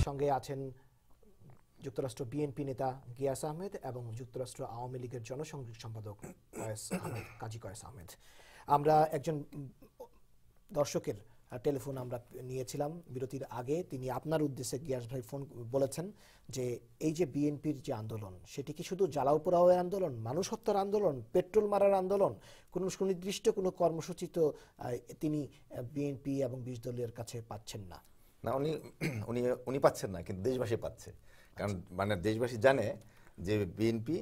সঙ্গে আছেন যুক্তরাষ্ট্র বিএনপি নেতা গিয়াস আহমেদ এবং যুক্তরাষ্ট্র আওয়ামী লীগের জনসংযোগ সম্পাদক কাজী কয়েস আহমেদ। আমরা একজন দর্শকের টেলিফোন আমরা নিয়েছিলাম বিরতির আগে। তিনি আপনার উদ্দেশ্যে গিয়াস ভাই ফোন বলেছেন যে এই যে বিএনপির যে আন্দোলন, সেটি কি শুধু জ্বালাও পোড়াওয়ের আন্দোলন, মানুষ হত্যার আন্দোলন, পেট্রোল মারার আন্দোলন? কোনো সুনির্দিষ্ট কোনো কর্মসূচি তো তিনি বিএনপি এবং 20 দলের কাছে পাচ্ছেন না। না, উনি উনি উনি পাচ্ছেন না, কিন্তু দেশবাসী পাচ্ছে। কারণ মানে দেশবাসী জানে যে বিএনপি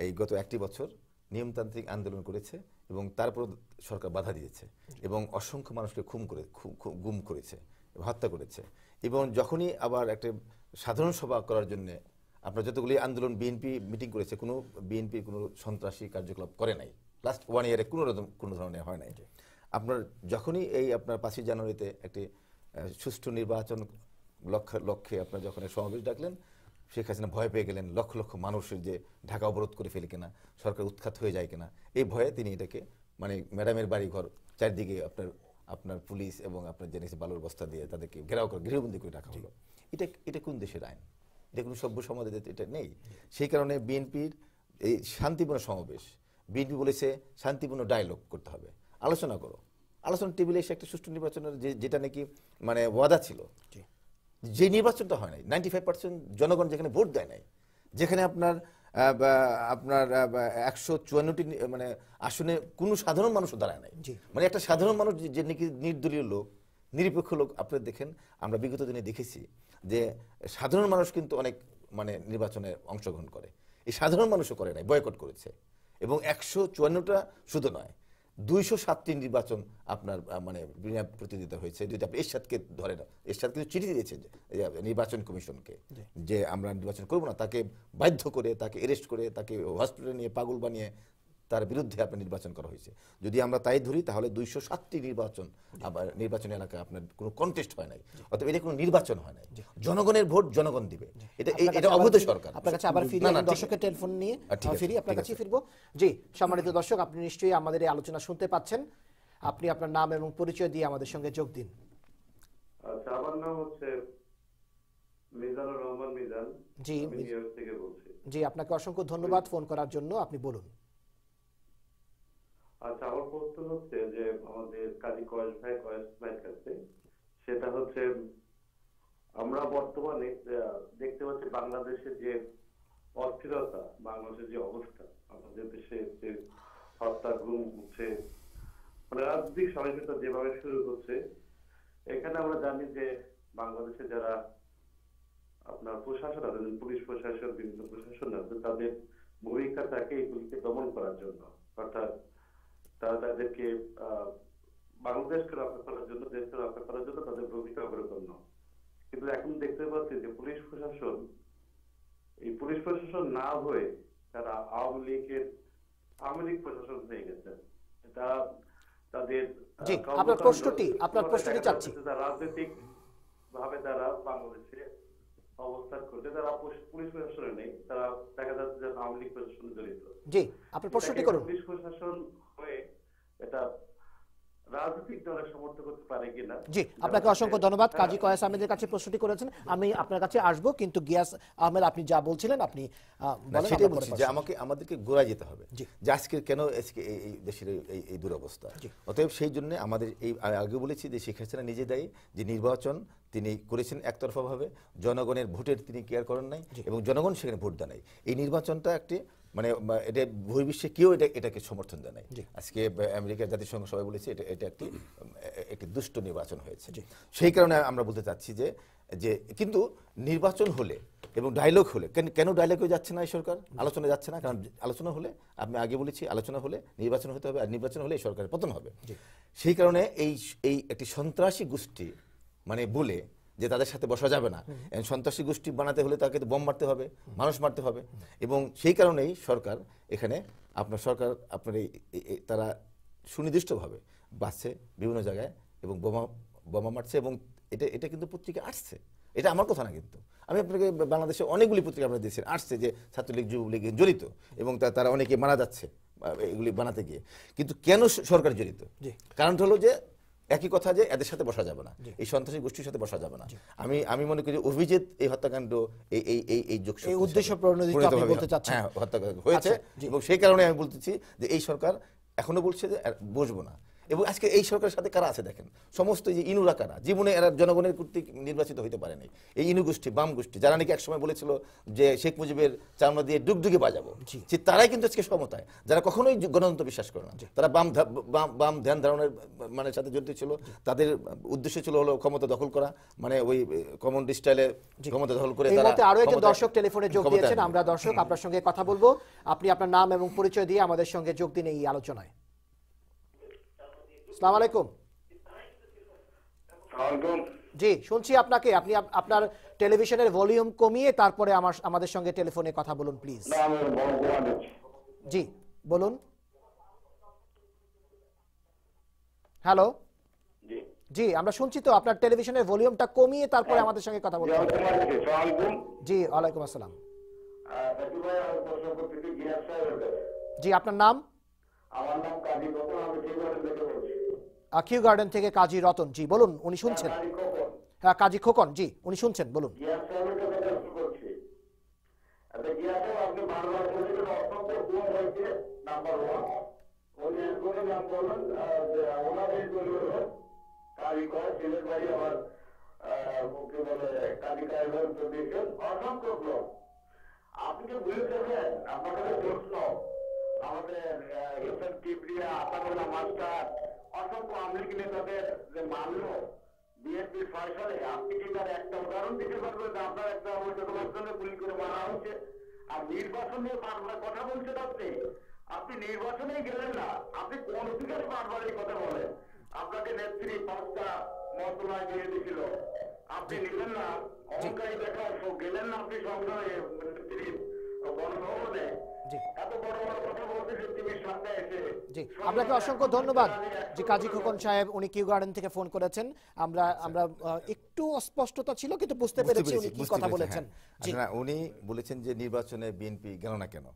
এই গত একটি বছর নিয়মতান্ত্রিক আন্দোলন করেছে এবং তারপর সরকার বাধা দিয়েছে এবং অসংখ্য মানুষকে গুম করেছে, হত্যা করেছে। এবং যখনই আবার একটা সাধারণ সভা করার জন্য আপনার যতগুলি আন্দোলন বিএনপি মিটিং করেছে, কোনো বিএনপি কোনো সন্ত্রাসী কার্যকলাপ করে নাই লাস্ট 1 ইয়ারে, কোনো ধরনের হয় নাই। আপনার যখনই এই আপনার 5ই জানুয়ারিতে একটি সুষ্ঠু নির্বাচন লক্ষ্যে আপনার যখন সমাবেশ ডাকলেন, শেখ হাসিনা ভয় পেয়ে গেলেন লক্ষ লক্ষ মানুষের যে ঢাকা অবরোধ করে ফেলে কিনা, সরকার উৎখাত হয়ে যায় কিনা, এই ভয়ে তিনি এটাকে মানে ম্যাডামের বাড়িঘর চারদিকে আপনার পুলিশ এবং আপনার জেনেছে বালুর বস্তা দিয়ে তাদেরকে ঘেরাও করে গৃহবন্দী করে রাখা হলো। এটা কোন দেশের আইন? এটা কোনো সভ্য সমাজে এটা নেই। সেই কারণে বিএনপির এই শান্তিপূর্ণ সমাবেশ, বিএনপি বলেছে শান্তিপূর্ণ ডায়লগ করতে হবে, আলোচনা করো। আলোচনা টেবিলে এসে একটা সুষ্ঠু নির্বাচনের যেটা নাকি মানে ওয়াদা ছিল, যে নির্বাচনটা হয় নাই, 95% জনগণ যেখানে ভোট দেয় নাই, যেখানে আপনার 154টি মানে আসনে কোনো সাধারণ মানুষও দাঁড়ায় নাই, মানে একটা সাধারণ মানুষ যে নাকি নির্দলীয় লোক, নিরপেক্ষ লোক। আপনারা দেখেন, আমরা বিগত দিনে দেখেছি যে সাধারণ মানুষ কিন্তু অনেক মানে নির্বাচনে অংশগ্রহণ করে, এই সাধারণ মানুষও করে নাই, বয়কট করেছে। এবং 154টা শুধু নয়, 207টি নির্বাচন আপনার মানে বিনা প্রতিদ্বন্দ্বিতা হয়েছে। যদি আপনি এরশাদকে ধরেন, এরশাদ কিন্তু চিঠি দিয়েছে নির্বাচন কমিশনকে যে আমরা নির্বাচন করব না, তাকে বাধ্য করে, তাকে অ্যারেস্ট করে, তাকে হসপিটালে নিয়ে পাগল বানিয়ে তার বিরুদ্ধে আপনার নির্বাচন করা হয়েছে। যদি আমরা তাই ধরি তাহলে 207টি নির্বাচন আবার নির্বাচনী এলাকায় আপনার কোনো কন্টেস্ট হয় নাই, অথবা এটা কোনো নির্বাচন হয় নাই। জনগণের ভোট জনগণ দিবে, এটা অবৈধ সরকার। আপনার কাছে আবার ফিরে দর্শকের টেলিফোন নিয়ে ফিরি, আপনার কাছে ফিরবো। জি, সম্মানিত দর্শক, আপনি নিশ্চয়ই আমাদের এই আলোচনা শুনতে পাচ্ছেন। আপনি আপনার নাম এবং পরিচয় দিয়ে আমাদের সঙ্গে যোগ দিন। আচ্ছা, আমার নাম হচ্ছে মিজানুর রহমান মিজান। জি, আমি নিউ ইয়র্ক থেকে বলছি। জি, আপনাকে অসংখ্য ধন্যবাদ ফোন করার জন্য। আপনি বলুন। আচ্ছা, আমার প্রশ্ন হচ্ছে যে আমাদের কাজী কয়েস ভাইয়ের কাছে, সেটা হচ্ছে আমরা বর্তমানে দেখতে পাচ্ছি বাংলাদেশের যে অস্থিরতা, বাংলাদেশের যে অবস্থা, আমাদের দেশে যে হত্যা, গুম হচ্ছে, মানে রাজনৈতিক সহিংসতা যেভাবে শুরু হচ্ছে, এখানে আমরা জানি যে বাংলাদেশে যারা আপনার প্রশাসন আছে, পুলিশ প্রশাসন, বিভিন্ন প্রশাসন আছে, তাদের ভূমিকা থাকে এগুলিকে দমন করার জন্য। অর্থাৎ তারা তাদেরকে বাংলাদেশকে রক্ষা করার জন্য, দেশকে রক্ষা করার জন্য তাদের ভূমিকা অগ্রগণ্য। কিন্তু এখন দেখতে পাচ্ছি যে পুলিশ প্রশাসন না হয়ে তারা আওয়ামী লীগ প্রশাসন হয়ে গেছে। তারা তাদের আপনার প্রশ্নটি চাচ্ছি, রাজনৈতিক ভাবে তারা বাংলাদেশে অবস্থান করছে, তারা পুলিশ প্রশাসনে নেই, তারা দেখা যাচ্ছে যে আওয়ামী লীগ প্রশাসনে জড়িত। জি, আপনার প্রশ্নটি করুন। পুলিশ প্রশাসন হয়ে এটা রাজনৈতিক দলের সমর্থন করতে পারে কিনা? জি, আপনাকে অসংখ্য ধন্যবাদ। কাজী কয়েস আহমেদের কাছে প্রশ্নটি করেছেন, আমি আপনার কাছে আসবো, কিন্তু গিয়াস আহমেদ আপনি যা বলছিলেন আপনি বলেন। সেটাই বলছি যে আমাদেরকে গোড়ায় যেতে হবে যে আজকে কেন এই দেশের এই দুরবস্থা। অতএব সেই জন্য আমাদের এই আগে বলেছি যে শেখ হাসিনা নিজে দায়ী যে নির্বাচন তিনি করেছেন একতরফাভাবে, জনগণের ভোটের তিনি কেয়ার করেন নাই এবং জনগণ সেখানে ভোট দেয় নাই। এই নির্বাচনটা একটি মানে এটা বহির্বিশ্বে কেউ এটাকে সমর্থন দেয় নাই। আজকে আমেরিকার জাতিসংঘ সবাই বলেছে এটা একটি দুষ্ট নির্বাচন হয়েছে। সেই কারণে আমরা বলতে চাচ্ছি যে কিন্তু নির্বাচন হলে এবং ডায়লগ হলে, কেন ডায়লগে যাচ্ছে না এই সরকার, আলোচনা যাচ্ছে না? কারণ আলোচনা হলে, আমি আগে বলেছি, আলোচনা হলে নির্বাচন হতে হবে, আর নির্বাচন হলে এই সরকারের পতন হবে। সেই কারণে এই একটি সন্ত্রাসী গোষ্ঠী মানে বলে যে তাদের সাথে বসা যাবে না, সন্ত্রাসী গোষ্ঠী বানাতে হলে তাকে বোম মারতে হবে, মানুষ মারতে হবে। এবং সেই কারণেই সরকার এখানে আপনার তারা সুনির্দিষ্টভাবে বাসছে বিভিন্ন জায়গায় এবং বোমা মারছে। এবং এটা কিন্তু পত্রিকা আসছে, এটা আমার কথা না, কিন্তু আমি আপনাকে বাংলাদেশে অনেকগুলি পত্রিকা আপনারা দিয়েছেন, আসছে যে ছাত্রলীগ যুবলীগ জড়িত এবং তারা অনেকে মারা যাচ্ছে এগুলি বানাতে গিয়ে। কিন্তু কেন সরকার জড়িত? কারণটা হলো যে একই কথা, যে এদের সাথে বসা যাবে না, এই সন্ত্রাসী গোষ্ঠীর সাথে বসা যাবে না। আমি মনে করি অভিজিৎ এই হত্যাকাণ্ড এই উদ্দেশ্য প্রণোদিত আপনি বলতে চাচ্ছেন হত্যাকাণ্ড হয়েছে। এবং সেই কারণে আমি বলতেছি যে এই সরকার এখনো বলছে যে বসবো না, এবং আজকে এই সরকারের সাথে কারা আছে দেখেন, সমস্ত যে ইনুরা কারা, জীবনে এরা জনগণের কর্তৃক নির্বাচিত হইতে পারেনি। এই ইনু গোষ্ঠী, বাম গোষ্ঠী, যারা নাকি একসময় বলেছিল যে শেখ মুজিবের চামড়া দিয়ে ডুগডুগে বাজাবো, যে তারাই কিন্তু আজকে সমতায়, যারা কখনোই গণতন্ত্র বিশ্বাস করে না, তারা বাম ধ্যান ধারণের মানে সাথে জড়িত ছিল। তাদের উদ্দেশ্য ছিল হলো ক্ষমতা দখল করা, মানে ওই কমন্ড স্টাইলে ক্ষমতা দখল করে তারা। আরো একজন দর্শক টেলিফোনে যোগ দিয়েছেন, আমরা দর্শক আপনার সঙ্গে কথা বলবো। আপনি আপনার নাম এবং পরিচয় দিয়ে আমাদের সঙ্গে যোগ দিন এই আলোচনায়। আসসালামু আলাইকুম। জি, শুনছি আপনাকে। আপনি আপনার টেলিভিশনের ভলিউম কমিয়ে তারপরে আমাদের সঙ্গে টেলিফোনে কথা বলুন প্লিজ। জি বলুন। হ্যালো। জি, আমরা শুনছি তো, আপনার টেলিভিশনের ভলিউমটা কমিয়ে তারপরে আমাদের সঙ্গে কথা বলুন। জি, ওয়ালাইকুম আসসালাম। জি, আপনার নাম? আমার নাম কাজী রতন, আমি কিউ গার্ডেন থেকে বলছি। কিউ গার্ডেন থেকে কাজী রতন, জি বলুন। উনি শুনছেন? হ্যাঁ, কাজী খোকন, জি উনি শুনছেন, বলুন। আপনি যে বুঝেছেন আপনাদের প্রশ্ন, আমাদের মাস্টার অসংখ্য আওয়ামী লীগ নেতাদের যে মানল বিএনপি ফয়সালে, আপনি কি তার একটা উদাহরণ দিতে পারবেন যে আপনার একটা অবৈধ গুলি করে মারা হচ্ছে? আর নির্বাচন নিয়ে বারবার কথা বলছেন আপনি নির্বাচনেই গেলেন না, আপনি কোন অধিকারে বারবার এই কথা বলেন? আপনাকে নেত্রী 5টা মন্ত্রণালয় দিয়ে দিয়েছিল, আপনি নিলেন না, অহংকারী দেখা গেলেন না আপনি সংগ্রামে নেত্রীর গণভবনে। এত বড় বড় কথা বলতেছেন তিনি সামনে এসে। জি, আপনাকে অসংখ্য ধন্যবাদ। জি, কাজী খোকন সাহেব উনি কিউ গার্ডেন থেকে ফোন করেছেন। আমরা একটু অস্পষ্টতা ছিল কিন্তু বুঝতে পেরেছি উনি কি কথা বলেছেন। উনি বলেছেন যে নির্বাচনে বিএনপি গেল না কেন,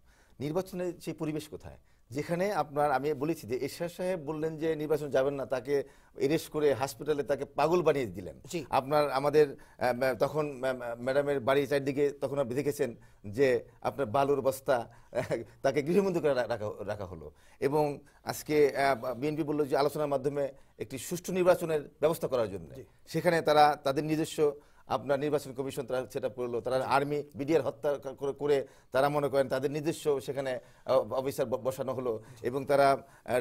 নির্বাচনে সেই পরিবেশ কোথায় যেখানে আপনার, আমি বলেছি যে এরশাদ সাহেব বললেন যে নির্বাচন যাবেন না, তাকে এরেস্ট করে হাসপাতালে তাকে পাগল বানিয়ে দিলেন। আপনার আমাদের তখন ম্যাডামের বাড়ি চারদিকে তখন আপনি দেখেছেন যে আপনার বালুর বস্তা, তাকে গৃহবন্দী করে রাখা হলো। এবং আজকে বিএনপি বলল যে আলোচনার মাধ্যমে একটি সুষ্ঠু নির্বাচনের ব্যবস্থা করার জন্য, সেখানে তারা তাদের নিজস্ব আপনার নির্বাচন কমিশন তারা সেটা করলো, তারা আর্মি বিডিআর হত্যা করে তারা মনে করেন তাদের নিজস্ব সেখানে অফিসার বসানো হলো, এবং তারা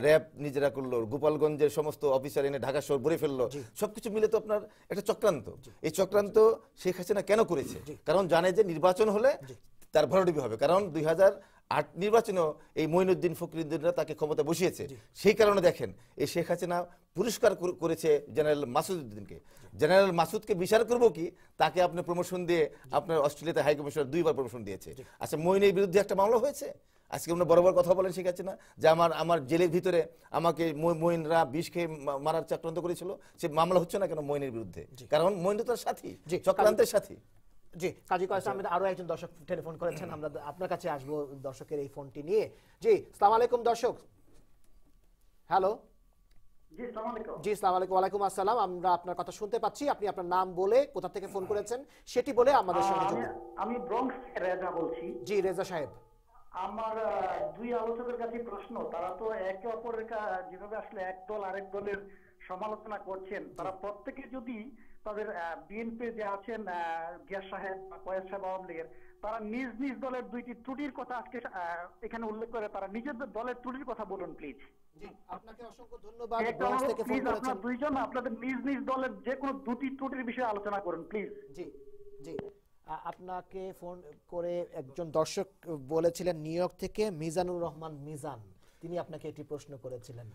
র্যাব নিজেরা করলো, গোপালগঞ্জের সমস্ত অফিসার এনে ঢাকা শহর ভরে ফেললো। সবকিছু মিলে তো আপনার একটা চক্রান্ত। এই চক্রান্ত শেখ হাসিনা কেন করেছে? কারণ জানে যে নির্বাচন হলে তার ভরাডুবি হবে। কারণ 2008 নির্বাচনেও এই মঈনুদ্দিন ফখরুদ্দিনরা তাকে ক্ষমতা বসিয়েছে। সেই কারণে দেখেন এই শেখ হাসিনা পুরস্কার করেছে জেনারেল মাসুদউদ্দিনকে। জেনারেল মাসুদকে বিচার করবো কি, তাকে আপনি প্রমোশন দিয়ে আপনার অস্ট্রেলিয়াতে হাই কমিশনার 2বার প্রমোশন দিয়েছে। আচ্ছা, মঈনের বিরুদ্ধে একটা মামলা হয়েছে। আজকে আমরা বড় বড় কথা বলেন শেখ হাসিনা যে আমার জেলের ভিতরে আমাকে মঈনরা বিষ খেয়ে মারার চক্রান্ত করেছিল, সে মামলা হচ্ছে না কেন মঈনের বিরুদ্ধে? কারণ মঈন তো তার সাথী, চক্রান্তের সাথী। জি, কাজী কয়েস আহমেদ আরো একজন দর্শক টেলিফোন করেছেন, আমরা আপনার কাছে আসবো দর্শকের এই ফোনটি নিয়ে। জি, আসসালামু আলাইকুম দর্শক। হ্যালো। জি, আসসালামু আলাইকুম। জি, আসসালামু আলাইকুম। ওয়ালাইকুম আসসালাম। আমরা আপনার কথা শুনতে পাচ্ছি। আপনি আপনার নাম বলে কোথা থেকে ফোন করেছেন সেটি বলে আমাদের সঙ্গে যোগ দিন। আমি ব্রঙ্কস থেকে রেজা বলছি। জি, রেজা সাহেব। আমার দুই আলোচকের কাছে প্রশ্ন, তারা তো একে অপরের যেভাবে আসলে এক দল আরেক দলের সমালোচনা করছেন, তারা প্রত্যেকে যদি তাদের বিএনপি যে আছেন গিয়াস সাহেব বা কয়েস সাহেব আওয়ামী লীগের, তারা নিজ নিজ দলের দুইটি ত্রুটির কথা আজকে এখানে উল্লেখ করে তারা নিজেদের দলের ত্রুটির কথা বলুন প্লিজ। জি, আপনাকে অসংখ্য ধন্যবাদ। ব্রঙ্কস থেকে ফোন করেছেন। আপনারা দুইজন আপনাদের নিজ নিজ দলের যে কোনো দুটি ত্রুটির বিষয়ে আলোচনা করুন প্লিজ। জি জি, আপনাকে ফোন করে একজন দর্শক বলেছিলেন নিউ ইয়র্ক থেকে মিজানুর রহমান মিজান, তিনি আপনাকে একটি প্রশ্ন করেছিলেন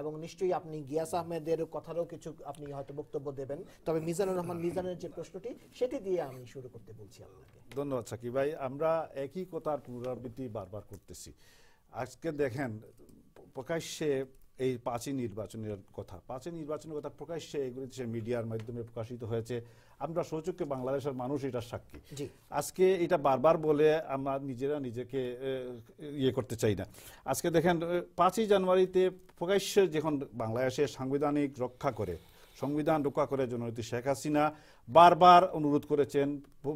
এবং নিশ্চয়ই আপনি গিয়াস আহমেদের কথারও কিছু আপনি হয়তো বক্তব্য দেবেন, তবে মিজানুর রহমান মিজানের যে প্রশ্নটি সেটি দিয়ে আমি শুরু করতে বলছি আপনাকে। ধন্যবাদ সাকিব ভাই। আমরা একই কথার পুনরাবৃত্তি বারবার করতেছি। আজকে দেখেন প্রকাশ্যে এই 5ই নির্বাচনের কথা প্রকাশ্যে এগুলি মিডিয়ার মাধ্যমে প্রকাশিত হয়েছে। আমরা সচক্ষে বাংলাদেশের মানুষ এটা সাক্ষী। আজকে এটা বারবার বলে আমরা নিজেরা নিজেকে ইয়ে করতে চাই না। আজকে দেখেন 5ই জানুয়ারিতে প্রকাশ্যে যখন বাংলাদেশের সংবিধান রক্ষা করে জননেত্রী শেখ হাসিনা বারবার অনুরোধ করেছেন,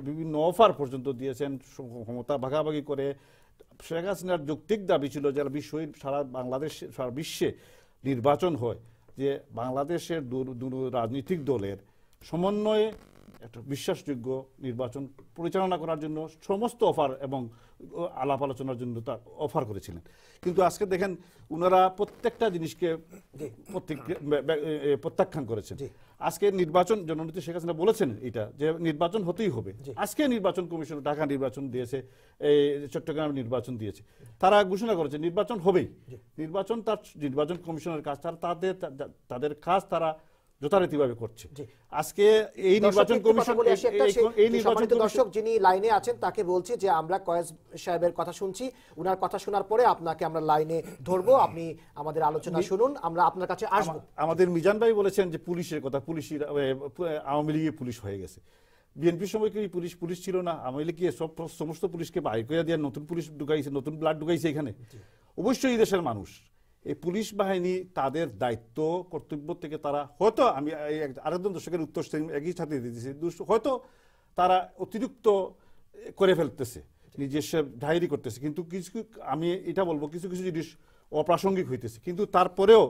বিভিন্ন অফার পর্যন্ত দিয়েছেন ক্ষমতা ভাগাভাগি করে। শেখ হাসিনার যৌক্তিক দাবি ছিল যে সারা বাংলাদেশ সারা বিশ্বে নির্বাচন হয়। যে বাংলাদেশের দুটো রাজনৈতিক দলের সমন্বয়ে একটা বিশ্বাসযোগ্য নির্বাচন পরিচালনা করার জন্য সমস্ত অফার এবং আলাপ আলোচনার জন্য তার অফার করেছিলেন। কিন্তু আজকে দেখেন ওনারা প্রত্যেকটা জিনিসকে প্রত্যাখ্যান করেছেন। আজকে নির্বাচন জননেত্রী শেখ হাসিনা বলেছেন এটা যে নির্বাচন হতেই হবে। আজকে নির্বাচন কমিশন ঢাকা নির্বাচন দিয়েছে, এই চট্টগ্রাম নির্বাচন দিয়েছে, তারা ঘোষণা করেছে নির্বাচন হবেই। নির্বাচন তার নির্বাচন কমিশনের কাজ, তাদের কাজ তারা যথারীতিভাবে করছে। আজকে এই নির্বাচন কমিশন, এই নির্বাচন দর্শক যিনি লাইনে আছেন তাকে বলছি যে আমরা কয়েস সাহেবের কথা শুনছি, উনার কথা শোনার পরে আপনাকে আমরা লাইনে ধরবো, আপনি আমাদের আলোচনা শুনুন, আমরা আপনার কাছে আসবো। আমাদের মিজান ভাই বলেছেন যে পুলিশের কথা, পুলিশের আওয়ামী লীগে পুলিশ হয়ে গেছে। বিএনপির সময় কি পুলিশ ছিল না? আওয়ামী লীগ সমস্ত পুলিশকে বাইর করে দিয়ে নতুন পুলিশ ঢুকাইছে, নতুন ব্লাড ঢুকাইছে এখানে। অবশ্যই এই দেশের মানুষ, এই পুলিশ বাহিনী তাদের দায়িত্ব কর্তব্য থেকে তারা হয়তো, আমি আরেকজন দর্শকের উত্তর একই সাথে দিতেছি, হয়তো তারা অতিরিক্ত করে ফেলতেছে, নিজস্ব ডায়েরি করতেছে, কিন্তু কিছু আমি এটা বলবো কিছু কিছু জিনিস অপ্রাসঙ্গিক হইতেছে। কিন্তু তারপরেও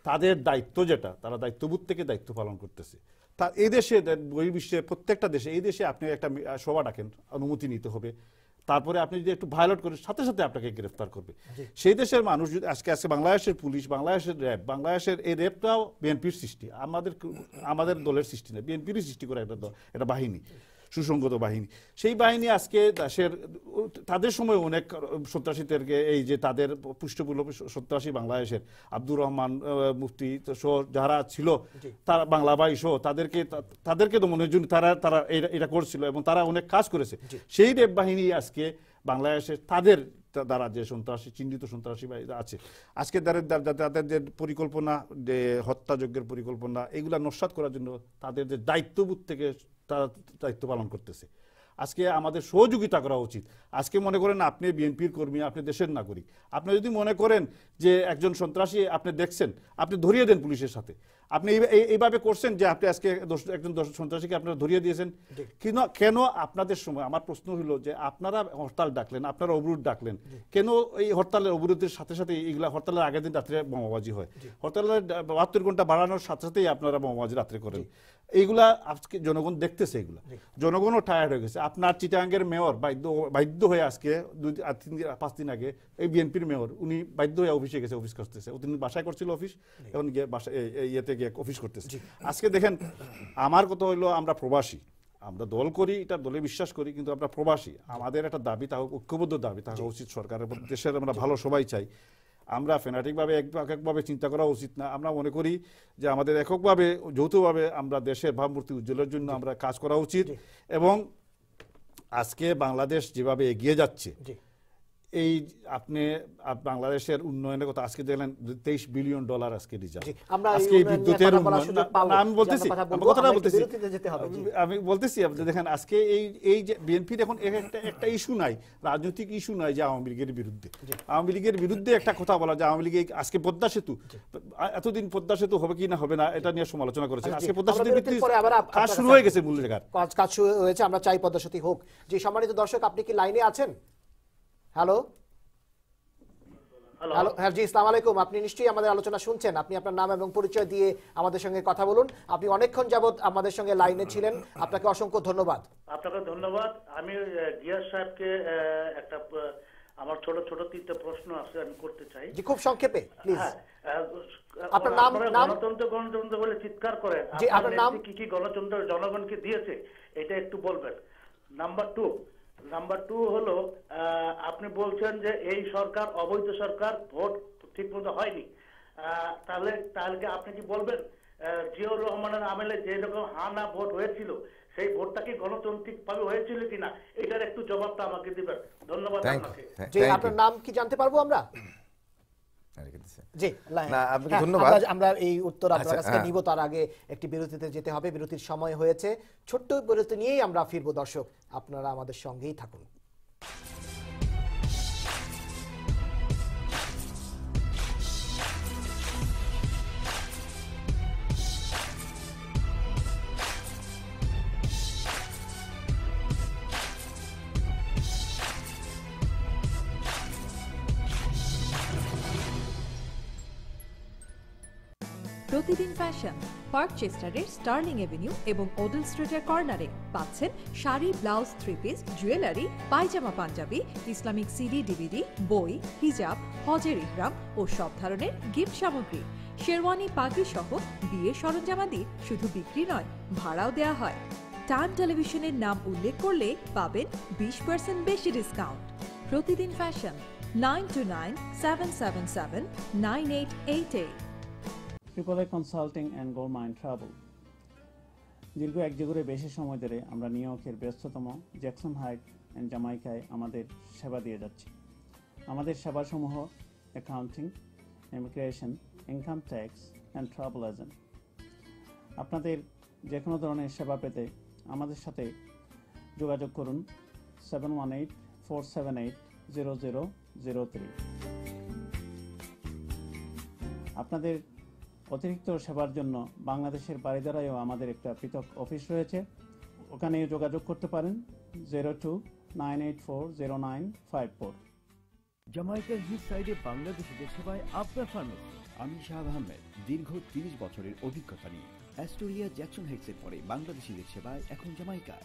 তাদের দায়িত্ব যেটা, তারা দায়িত্ববোধ থেকে দায়িত্ব পালন করতেছে। তা এই দেশে বহির্বিশ্বের প্রত্যেকটা দেশে, এই দেশে আপনি একটা সভা ডাকেন, অনুমতি নিতে হবে, তারপরে আপনি যদি একটু ভায়োলেট করেন সাথে সাথে আপনাকে গ্রেফতার করবে। সেই দেশের মানুষ যদি আজকে বাংলাদেশের পুলিশ, বাংলাদেশের র্যাব, বাংলাদেশের এই র্যাবটাও বিএনপির সৃষ্টি, আমাদের দলের সৃষ্টি না, বিএনপিরই সৃষ্টি করে একটা বাহিনী, সুসংগত বাহিনী। সেই বাহিনী আজকে দেশের, তাদের সময় অনেক সন্ত্রাসীদেরকে, এই যে তাদের পৃষ্ঠপোষক সন্ত্রাসী বাংলাদেশের আব্দুর রহমান মুফতি সহ যারা ছিল, তারা বাংলা ভাই সহ তাদেরকে দমনের জন্য তারা এটা করছিল এবং তারা অনেক কাজ করেছে। সেই র্যাব বাহিনী আজকে বাংলাদেশের তাদের দ্বারা যে সন্ত্রাসী, চিহ্নিত সন্ত্রাসী আছে, আজকে তাদের যে পরিকল্পনা, যে হত্যাযজ্ঞের পরিকল্পনা, এগুলা নস্যাৎ করার জন্য তাদের যে দায়িত্ববোধ থেকে তারা দায়িত্ব পালন করতেছে। আজকে আমাদের সহযোগিতা করা উচিত। আজকে মনে করেন আপনি বিএনপির কর্মী, আপনি দেশের নাগরিক, আপনি যদি মনে করেন যে একজন সন্ত্রাসী আপনি দেখছেন, আপনি ধরিয়ে দেন পুলিশের সাথে। আপনি এইভাবে করছেন যে আপনি আজকে একজন সন্ত্রাসীকে আপনারা ধরিয়ে দিয়েছেন, কেন আপনাদের সময়, আমার প্রশ্ন হলো যে আপনারা হরতাল ডাকলেন, আপনারা অবরোধ ডাকলেন, কেন এই হরতালের অবরোধের সাথে সাথে এইগুলা, হরতালের আগের দিন রাত্রে বোমাবাজি হয়, হরতালের 72 ঘন্টা বাড়ানোর সাথে সাথেই আপনারা বোমাবাজি রাত্রে করেন। এইগুলা আজকে জনগণ দেখতেছে, এগুলা জনগণও টায়ার্ড হয়ে গেছে। আপনার চিটাগাঙ্গের মেয়র বাধ্য হয়ে আজকে 5 দিন আগে এই বিএনপির মেয়র, উনি বাধ্য হয়ে অফিসে গেছে, অফিস করতেছে। তিনি বাসায় করছিল অফিস, এখন গিয়ে বাসায় ইয়েতে গিয়ে অফিস করতেছে। আজকে দেখেন, আমার কথা হইলো আমরা প্রবাসী, আমরা দল করি, এটা দলে বিশ্বাস করি, কিন্তু আমরা প্রবাসী। আমাদের একটা দাবি থাকা, ঐক্যবদ্ধ দাবি থাকা উচিত সরকারের, দেশের আমরা ভালো সবাই চাই। আমরা ফ্যানাটিকভাবে এককভাবে চিন্তা করা উচিত না। আমরা মনে করি যে আমাদের এককভাবে, যৌথভাবে আমরা দেশের ভাবমূর্তি উজ্জ্বলের জন্য আমরা কাজ করা উচিত। এবং আজকে বাংলাদেশ যেভাবে এগিয়ে যাচ্ছে, এই আপনি বাংলাদেশের উন্নয়নের কথা আজকে দেখলেন, $23 বিলিয়ন আজকে রিজার্ভ, আজকে এই বিদ্যুতের আমি বলতেছি, কথাটা বলতেছি, আমি বলতেছি আপনি দেখেন আজকে এই যে বিএনপির এখন একটা ইস্যু নাই, রাজনৈতিক ইস্যু নাই যে আওয়ামী লীগের বিরুদ্ধে, আওয়ামী লীগের বিরুদ্ধে একটা কথা বলা যে আওয়ামী লীগ আজকে পদ্মা সেতু, এতদিন পদ্মা সেতু হবে কি না হবে না এটা নিয়ে সমালোচনা করেছে। আজকে পদ্মা সেতু কাজ শুরু হয়ে গেছে, মূল জায়গার কাজ শুরু হয়েছে, আমরা চাই পদ্মা সেতু হোক। যে সম্মানিত দর্শক, আপনি কি লাইনে আছেন? হ্যালো, হ্যাঁ জি, আসসালামু আলাইকুম। আপনি নিশ্চয়ই আমাদের আলোচনা শুনছেন। আপনি আপনার নাম এবং পরিচয় দিয়ে আমাদের সঙ্গে কথা বলুন। আপনি অনেকক্ষণ যাবত আমাদের সঙ্গে লাইনে ছিলেন, আপনাকে অসংখ্য ধন্যবাদ। আপনাকে ধন্যবাদ। আমি গিয়াস সাহেবকে একটা, আমার ছোট ছোট 3টা প্রশ্ন আছে, আমি করতে চাই। জি, খুব সংক্ষেপে প্লিজ। আপনার নাম? গণতন্ত্র বলে চিৎকার করেন, জি, আপনার নাম কি কি গণতন্ত্র জনগণকে দিয়েছে এটা একটু বলবেন। নাম্বার 2 হলো, আপনি বলছেন যে এই সরকার অবৈধ সরকার, ভোট ঠিক মতো হয়নি, তাহলে আপনি কি বলবেন জিয়াউর রহমানের আমলে যে রকম হানা ভোট হয়েছিল, সেই ভোটটা কি গণতান্ত্রিক ভাবে হয়েছিল কিনা, এটার একটু জবাবটা আমাকে দিবেন। ধন্যবাদ আপনাকে। জি, আপনার নাম কি জানতে পারবো আমরা? জি, ধন্যবাদ। আমরা এই উত্তর আপনার কাছে নিব, তার আগে একটি বিরতিতে যেতে হবে, বিরতির সময় হয়েছে। ছোট্ট বিরতি নিয়েই আমরা ফিরবো। দর্শক, আপনারা আমাদের সঙ্গেই থাকুন। প্রতিদিন ফ্যাশন পার্ক চেস্টারের স্টার্লিং এভিনিউ এবং ওডেল স্ট্রিটের কর্নারে পাচ্ছেন sari, blouse, three piece, jewellery, pyjama, Punjabi, Islamic CD, DVD, বই, হিজাব, হজের ইহরাম ও সব ধরনের গিফট সামগ্রী, শেরওয়ানি, পাগড়ি সহ বিয়ের সরঞ্জামাদি শুধু বিক্রি নয়, ভাড়াও দেওয়া হয়। টাইম টেলিভিশনের নাম উল্লেখ করলে পাবেন 20% বেশি ডিসকাউন্ট। প্রতিদিন fashion 9297779888। AAA consulting and gold mine travel. দীর্ঘ এক যুগের বেশি সময় ধরে আমরা নিউ ইয়র্কের ব্যস্ততম জ্যাকসন হাইট অ্যান্ড জামাইকায় আমাদের সেবা দিয়ে যাচ্ছি। আমাদের সেবাসমূহ accounting, immigration, income tax and travel agent. আপনাদের যে কোনো ধরনের সেবা পেতে আমাদের সাথে যোগাযোগ করুন 718-478-0003। আপনাদের অতিরিক্ত সেবার জন্য বাংলাদেশের বারিধারায়ও আমাদের একটা পৃথক অফিস রয়েছে, ওখানে যোগাযোগ করতে পারেন 02-984-0954। জামাইকার হিট সাইডে বাংলাদেশিদের সেবায় আপনার ফার্মেসি। আমি শাহ আহমেদ, দীর্ঘ 30 বছরের অভিজ্ঞতা নিয়ে অ্যাস্টোরিয়া জ্যাকসন হাইটসের পরে বাংলাদেশিদের সেবায় এখন জামাইকা।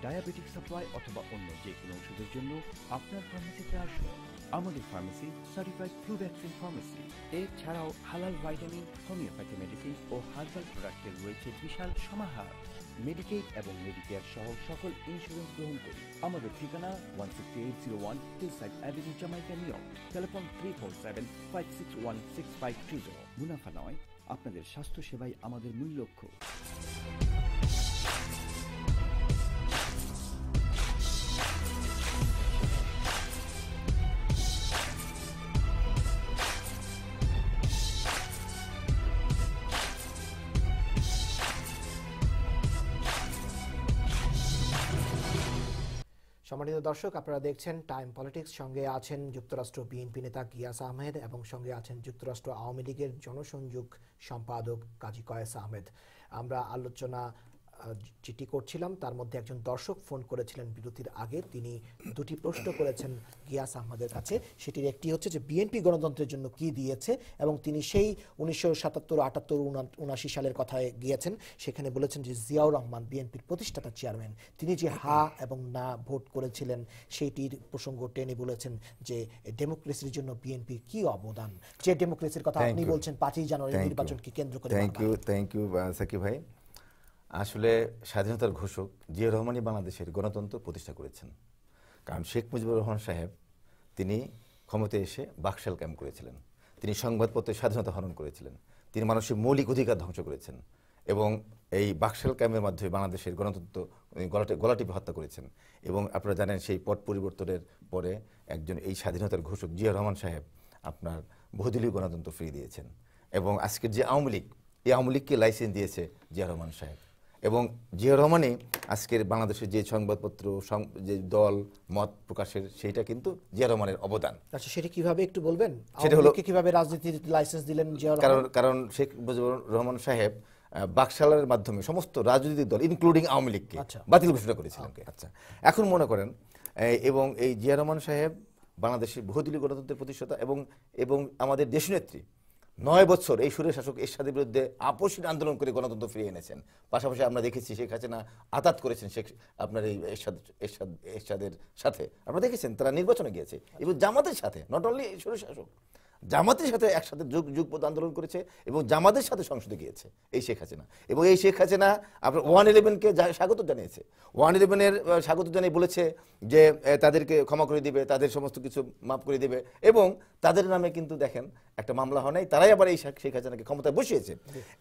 ডায়াবেটিক সাপ্লাই অথবা অন্য যে কোনো ওষুধের জন্য আপনার ফার্মেসিতে আসুন। আমাদের pharmacy certified flu vaccine pharmacy. এছাড়াও হালাল ভাইটামিন, হোমিওপ্যাথি মেডিসিন ও হার্বাল প্রোডাক্টের রয়েছে বিশাল সমাহার। মেডিকেড এবং মেডিকেয়ার সহ সকল ইন্স্যুরেন্স গ্রহণ করি। আমাদের ঠিকানা 16801 hillside avenue, Jamaica, new York. Telephone 347-561-6520। মুনাফা নয়, আপনাদের স্বাস্থ্য সেবাই আমাদের মূল লক্ষ্য। সম্মানিত দর্শক, আপনারা দেখছেন টাইম পলিটিক্স। সঙ্গে আছেন যুক্তরাষ্ট্র বিএনপি নেতা গিয়াস আহমেদ এবং সঙ্গে আছেন যুক্তরাষ্ট্র আওয়ামী লীগের জনসংযোগ সম্পাদক কাজী কয়েস আহমেদ। আমরা আলোচনা যেটি করছিলাম তার মধ্যে একজন দর্শক ফোন করেছিলেন বিরতির আগে। তিনি দুটি প্রশ্ন করেছেন গিয়াস আহমেদের কাছে। সেটির একটি হচ্ছে যে বিএনপি গণতন্ত্রের জন্য কি দিয়েছে, এবং তিনি সেই 1977, 78, 79 সালের কথায় গিয়েছেন। সেখানে বলেছেন যে জিয়াউর রহমান বিএনপির প্রতিষ্ঠাতা চেয়ারম্যান, তিনি যে হা এবং না ভোট করেছিলেন সেইটির প্রসঙ্গ টেনে বলেছেন যে ডেমোক্রেসির জন্য বিএনপির কি অবদান, যে ডেমোক্রেসির কথা আপনি বলছেন 5ই জানুয়ারি নির্বাচনকে কেন্দ্র করে। থ্যাংক ইউ সাকিব ভাই। আসলে স্বাধীনতার ঘোষক জিয়া রহমানই বাংলাদেশের গণতন্ত্র প্রতিষ্ঠা করেছেন। কারণ শেখ মুজিবুর রহমান সাহেব তিনি ক্ষমতায় এসে বাকশাল ক্যাম্প করেছিলেন, তিনি সংবাদপত্রের স্বাধীনতা হরণ করেছিলেন, তিনি মানুষের মৌলিক অধিকার ধ্বংস করেছেন এবং এই বাকশাল ক্যাম্পের মাধ্যমে বাংলাদেশের গণতন্ত্র গলাটিপে হত্যা করেছেন। এবং আপনারা জানেন সেই পট পরিবর্তনের পরে একজন এই স্বাধীনতার ঘোষক জিয়া রহমান সাহেব আপনার বহুদলীয় গণতন্ত্র ফিরিয়ে দিয়েছেন। এবং আজকের যে আওয়ামী লীগ, এই আওয়ামী লীগকে লাইসেন্স দিয়েছে জিয়া রহমান সাহেব। এবং জিয়া রহমানই আজকের বাংলাদেশের যে সংবাদপত্র, যে দল মত প্রকাশের, সেইটা কিন্তু জিয়া রহমানের অবদান। আচ্ছা, সেটা কিভাবে একটু বলবেন? সেটা হলো কিভাবে রাজনীতির লাইসেন্স দিলেন জিয়া রহমান? কারণ শেখ মুজিবুর রহমান সাহেব বাকশালের মাধ্যমে সমস্ত রাজনৈতিক দল ইনক্লুডিং আওয়ামী লীগকে বাতিল ঘোষণা করেছিলেন। আচ্ছা, এখন মনে করেন এবং এই জিয়া রহমান সাহেব বাংলাদেশের বহুদলীয় গণতন্ত্রের প্রতিষ্ঠাতা এবং আমাদের দেশনেত্রী 9 বছর এই সুরের শাসক এরশাদের বিরুদ্ধে আপসীন আন্দোলন করে গণতন্ত্র ফিরিয়ে এনেছেন। পাশাপাশি আমরা দেখেছি শেখ হাসিনা আতাত করেছেন আপনার এই এরশাদের সাথে, আপনারা দেখেছেন তারা নির্বাচনে গিয়েছে এবং জামাতের সাথে, নট অনলি এই সুরের শাসক, জামাতের সাথে একসাথে যুগপথ আন্দোলন করেছে এবং জামাতের সাথে সংসদে গিয়েছে এই শেখ হাসিনা। এবং এই শেখ হাসিনা আপনার 111-কে স্বাগত জানিয়েছে। 111-এর স্বাগত জানিয়ে বলেছে যে তাদেরকে ক্ষমা করে দিবে, তাদের সমস্ত কিছু মাফ করে দিবে, এবং তাদের নামে কিন্তু দেখেন একটা মামলা হয় নাই, তারাই আবার এই শেখ হাসিনাকে ক্ষমতায় বসিয়েছে।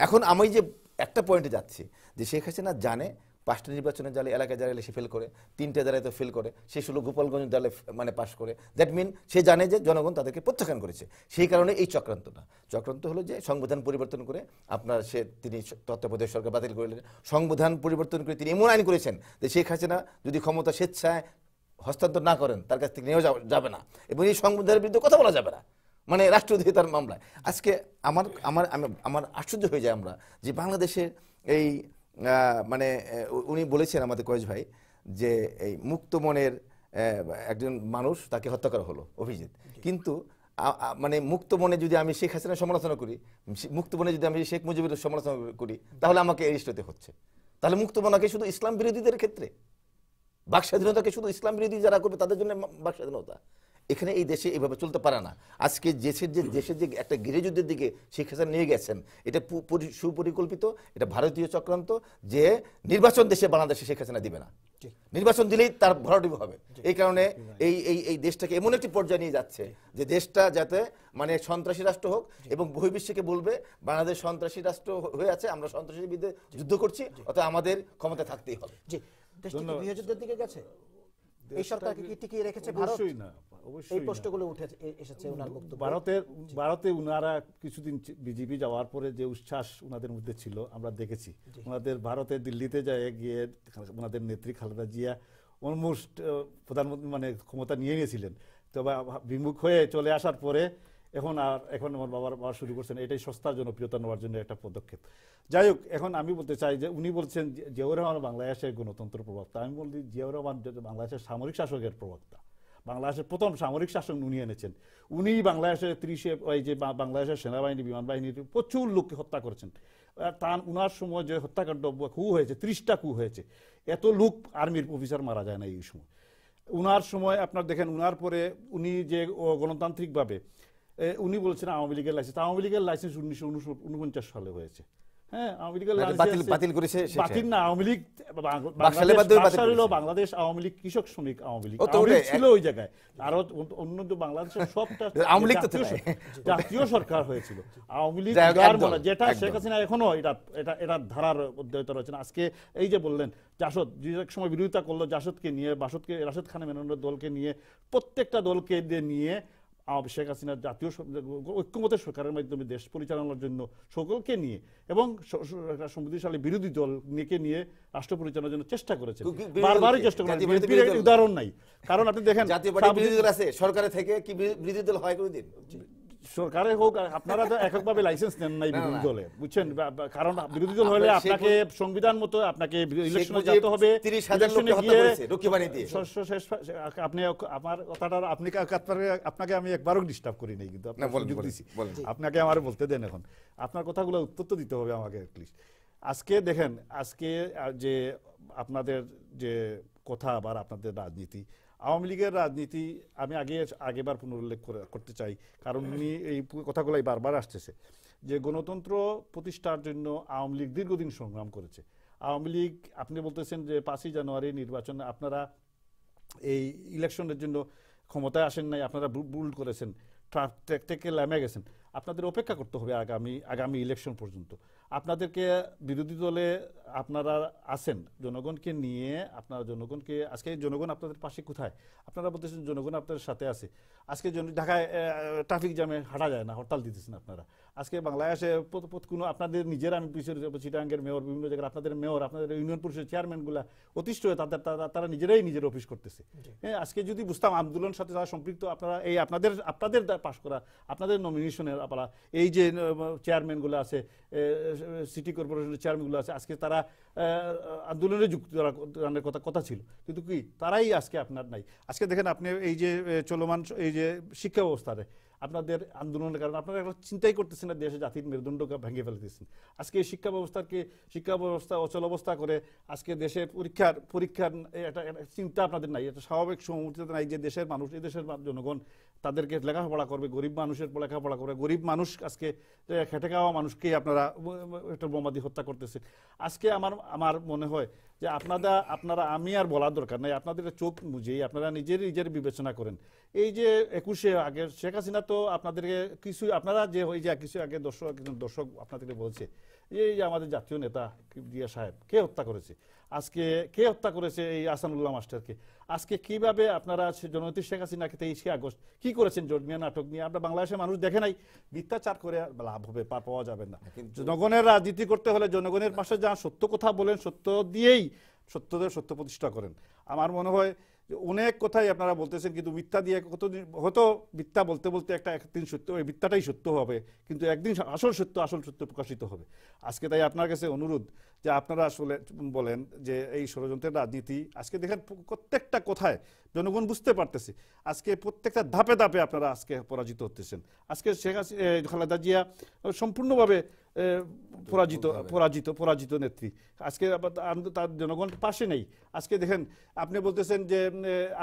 এখন আমি যে একটা পয়েন্টে যাচ্ছি যে শেখ হাসিনা জানে 5টা নির্বাচনের জালে এলাকায় যারা এলে সে ফেল করে, 3টে জায়গায় তো ফেল করে, সে 16 গোপালগঞ্জ জালে মানে পাশ করে। দ্যাট মিন সে জানে যে জনগণ তাদেরকে প্রত্যাখ্যান করেছে। সেই কারণে এই চক্রান্ত হলো যে সংবিধান পরিবর্তন করে তিনি তত্ত্বাবধায়ক সরকার বাতিল করলেন। সংবিধান পরিবর্তন করে তিনি এমন আইন করেছেন যে শেখ হাসিনা যদি ক্ষমতা স্বেচ্ছায় হস্তান্তর না করেন তার কাছ থেকে নেওয়া যাবে না, এবং এই সংবিধানের বিরুদ্ধে কথা বলা যাবে না, মানে রাষ্ট্রদ্রোহিতার মামলায়। আজকে আমার আশ্চর্য হয়ে যায় আমরা যে বাংলাদেশের এই মানে উনি বলেছেন আমাদের কয়েস ভাই যে এই মুক্ত মনের একজন মানুষ তাকে হত্যা করা হলো, অভিজিৎ, কিন্তু মানে মুক্ত মনে যদি আমি শেখ হাসিনার সমালোচনা করি, মুক্ত মনে যদি আমি শেখ মুজিবের সমালোচনা করি, তাহলে আমাকে অ্যারেস্ট হতে হচ্ছে। তাহলে মুক্ত মনাকে শুধু ইসলাম বিরোধীদের ক্ষেত্রে, বাক স্বাধীনতাকে শুধু ইসলাম বিরোধী যারা করবে তাদের জন্য বাক স্বাধীনতা, এখানে এই দেশে এইভাবে চলতে পারে না। আজকে দেশের যে একটা গৃহযুদ্ধের দিকে শেখ হাসিনা নিয়ে গেছেন, এটা সুপরিকল্পিত, এটা ভারতীয় চক্রান্ত, যে নির্বাচন দেশে বাংলাদেশে শেখ হাসিনা দিবে না, নির্বাচন দিলেই তার ভরাডুবি হবে। এই কারণে এই দেশটাকে এমন একটি পর্যায়ে নিয়ে যাচ্ছে যে দেশটা যাতে মানে সন্ত্রাসী রাষ্ট্র হোক এবং বহির্বিশ্বকে বলবে বাংলাদেশ সন্ত্রাসী রাষ্ট্র হয়ে আছে, আমরা সন্ত্রাসীর বিরুদ্ধে যুদ্ধ করছি, অর্থাৎ আমাদের ক্ষমতা থাকতেই হবে। জি, দেশটা কি গৃহযুদ্ধের দিকে গেছে? এই সরকারকে কি টিকিয়ে রেখেছে ভারত? অবশ্যই না, এই প্রশ্নগুলো উঠে এসেছে ওনার বক্তব্য। ভারতে উনারা কিছুদিন বিজেপি যাওয়ার পরে যে উচ্ছ্বাস উনাদের মধ্যে ছিল আমরা দেখেছি। ওনাদের ভারতে দিল্লিতে গিয়ে ওনাদের নেত্রী খালেদা জিয়া অলমোস্ট প্রধানমন্ত্রী মানে ক্ষমতা নিয়ে নিয়েছিলেন। তো বিমুখ হয়ে চলে আসার পরে এখন আমার বাবা শুরু করছেন এটাই সস্তার জনপ্রিয়তা নেওয়ার জন্য একটা পদক্ষেপ। যাই হোক, এখন আমি বলতে চাই যে উনি বলছেন জিয়াউর রহমান বাংলাদেশের গণতন্ত্র প্রবক্তা। আমি বলি জিয়াউর রহমান বাংলাদেশের সামরিক শাসকের প্রবক্তা। বাংলাদেশের প্রথম সামরিক শাসক উনি এনেছেন। উনি বাংলাদেশের 30 বাংলাদেশের সেনাবাহিনী বিমান বাহিনীর প্রচুর লোককে হত্যা করেছেন। উনার সময় যে হত্যাকাণ্ড কু হয়েছে, 30টা কু হয়েছে, এত লোক আর্মির অফিসার মারা যায় না এই সময়। উনার সময় আপনার দেখেন, উনার পরে উনি যে গণতান্ত্রিকভাবে উনি বলছেন আওয়ামী লীগের লাইসেন্স 1949 সালে হয়েছে। হ্যাঁ, আওয়ামী লীগের বাতিল করেছে, বাতিল না, আওয়ামী লীগ বাংলাদেশ আওয়ামী লীগ কৃষক শ্রমিক আওয়ামী লীগ ছিল ওই জায়গায়। আরো অন্য বাংলাদেশের সবটা জাতীয় সরকার হয়েছিল আওয়ামী লীগ, যেটা শেখ হাসিনা এখনো এটা ধারার অধ্যয়িত রয়েছেন। আজকে এই যে বললেন জাসদ যে এক সময় বিরোধিতা করলো জাসদকে নিয়ে, রাশেদ খান মেননের দলকে নিয়ে, প্রত্যেকটা দলকে নিয়ে শেখ হাসিনার জাতীয় ঐক্যমতের সরকারের মাধ্যমে দেশ পরিচালনার জন্য সকলকে নিয়ে এবং সমৃদ্ধিশালী বিরোধী দল নিয়ে রাষ্ট্র পরিচালনার জন্য চেষ্টা করেছেন, বারবারই চেষ্টা করেছেন। উদাহরণ নাই, কারণ আপনি দেখেন সরকারে থেকে কি বিরোধী দল হয় কোনদিন? সরকারে হোক, আপনারা তো এককভাবে লাইসেন্স নেন নাই বিরোধী দলে, বুঝছেন? কারণ বিরোধী দল হলে আপনাকে সংবিধান মতো আপনাকে ইলেকশনে যেতে হবে। আপনি আমার কথাটা আপনাকে আমি একবারও ডিস্টার্ব করি নাই, কিন্তু আপনাকে আমার বলতে দেন। এখন আপনার কথাগুলো উত্তর তো দিতে হবে আমাকে অ্যাটলিস্ট। আজকে দেখেন, আজকে যে আপনাদের যে কথা আবার আপনাদের রাজনীতি, আওয়ামী লীগের রাজনীতি আমি আগেবার পুনরুল্লেখ করতে চাই, কারণ উনি এই কথাগুলাই বারবার আসতেছে যে গণতন্ত্র প্রতিষ্ঠার জন্য আওয়ামী লীগ দীর্ঘদিন সংগ্রাম করেছে। আওয়ামী লীগ, আপনি বলতেছেন যে 5ই জানুয়ারি নির্বাচনে আপনারা এই ইলেকশনের জন্য ক্ষমতায় আসেন নাই, আপনারা ভুল করেছেন, ট্র্যাক থেকে নেমে গেছেন। আপনাদের অপেক্ষা করতে হবে আগামী ইলেকশন পর্যন্ত। আপনাদেরকে বিরোধী দলে আপনারা আছেন জনগণকে নিয়ে, আপনারা জনগণকে, আজকে জনগণ আপনাদের পাশে কোথায়? আপনারা বলতেছেন জনগণ আপনাদের সাথে আছে। আজকে ঢাকায় ট্রাফিক জ্যামে হাঁটা যায় না, হরতাল দিতেছেন আপনারা। আজকে বাংলাদেশে কোনো আপনাদের নিজের, আমি চিটাগাঙ্গের মেয়র, বিভিন্ন জায়গায় আপনাদের মেয়র, আপনাদের ইউনিয়ন পরিষদের চেয়ারম্যানগুলা অতিষ্ঠ হয়ে তারা নিজেরাই নিজের অফিস করতেছে। হ্যাঁ, আজকে যদি বুঝতাম আন্দোলনের সাথে যারা সম্পৃক্ত, আপনারা এই আপনাদের পাশ করা, আপনাদের নমিনেশনের আপনারা এই যে চেয়ারম্যানগুলো আছে, সিটি কর্পোরেশনের চেয়ারম্যানগুলো আছে, আজকে তারা আন্দোলনে যুক্ত কথা ছিল, কিন্তু কি তারাই আজকে আপনার নাই। আজকে দেখেন আপনি এই যে চলমান এই যে শিক্ষা ব্যবস্থারে আপনাদের আন্দোলনের কারণে আপনারা চিন্তাই করতেছেন না, দেশে জাতির মেরুদণ্ডকে ভেঙে ফেলতেছেন। আজকে শিক্ষা ব্যবস্থা অচল অবস্থা করে আজকে দেশে পরীক্ষার একটা চিন্তা আপনাদের নাই, একটা স্বাভাবিক সমর্থিত নাই যে দেশের মানুষ, এই দেশের জনগণ তাদেরকে লেখাপড়া করবে, গরিব মানুষের লেখাপড়া করবে। গরিব মানুষ আজকে খেটে খাওয়া মানুষকেই আপনারা একটা বোমা দিয়ে হত্যা করতেছে। আজকে আমার মনে হয় যে আপনারা আমি আর বলার দরকার নাই, আপনাদের চোখ বুঝেই আপনারা নিজের বিবেচনা করেন। এই যে 21-এ আগে শেখ হাসিনা তো আপনাদেরকে কিছু, আপনারা যে ওই যে কিছু আগে দর্শক আপনাদেরকে বলছে এই যে আমাদের জাতীয় নেতা জিয়া সাহেব কে হত্যা করেছে, আজকে কে হত্যা করেছে এই আহসানুল্লাহ মাস্টারকে। আজকে কিভাবে আপনারা জননেত্রী শেখ হাসিনাকে 23শে আগস্ট কি করেছেন জন্মিয়া নাটক নিয়ে, আমরা বাংলাদেশের মানুষ দেখে নাই। মিথ্যাচার করে লাভ হবে, পাওয়া যাবে না। জনগণের রাজনীতি করতে হলে জনগণের পাশে যা সত্য কথা বলেন, সত্য দিয়েই সত্য প্রতিষ্ঠা করেন। আমার মনে হয় অনেক কথাই আপনারা বলতেছেন, কিন্তু মিথ্যা দিয়ে কতদিন হয়তো মিথ্যা বলতে একদিন সত্য, ওই মিথ্যাটাই সত্য হবে, কিন্তু একদিন আসল সত্য প্রকাশিত হবে। আজকে তাই আপনার কাছে অনুরোধ যে আপনারা আসলে বলেন যে এই ষড়যন্ত্রের রাজনীতি আজকে দেখেন প্রত্যেকটা কোথায় জনগণ বুঝতে পারতেছে, আজকে প্রত্যেকটা ধাপে ধাপে আপনারা আজকে পরাজিত হচ্ছেন। আজকে খালেদা জিয়া সম্পূর্ণভাবে পরাজিত নেত্রী, আজকে তার জনগণ পাশে নেই। আজকে দেখেন আপনি বলতেছেন যে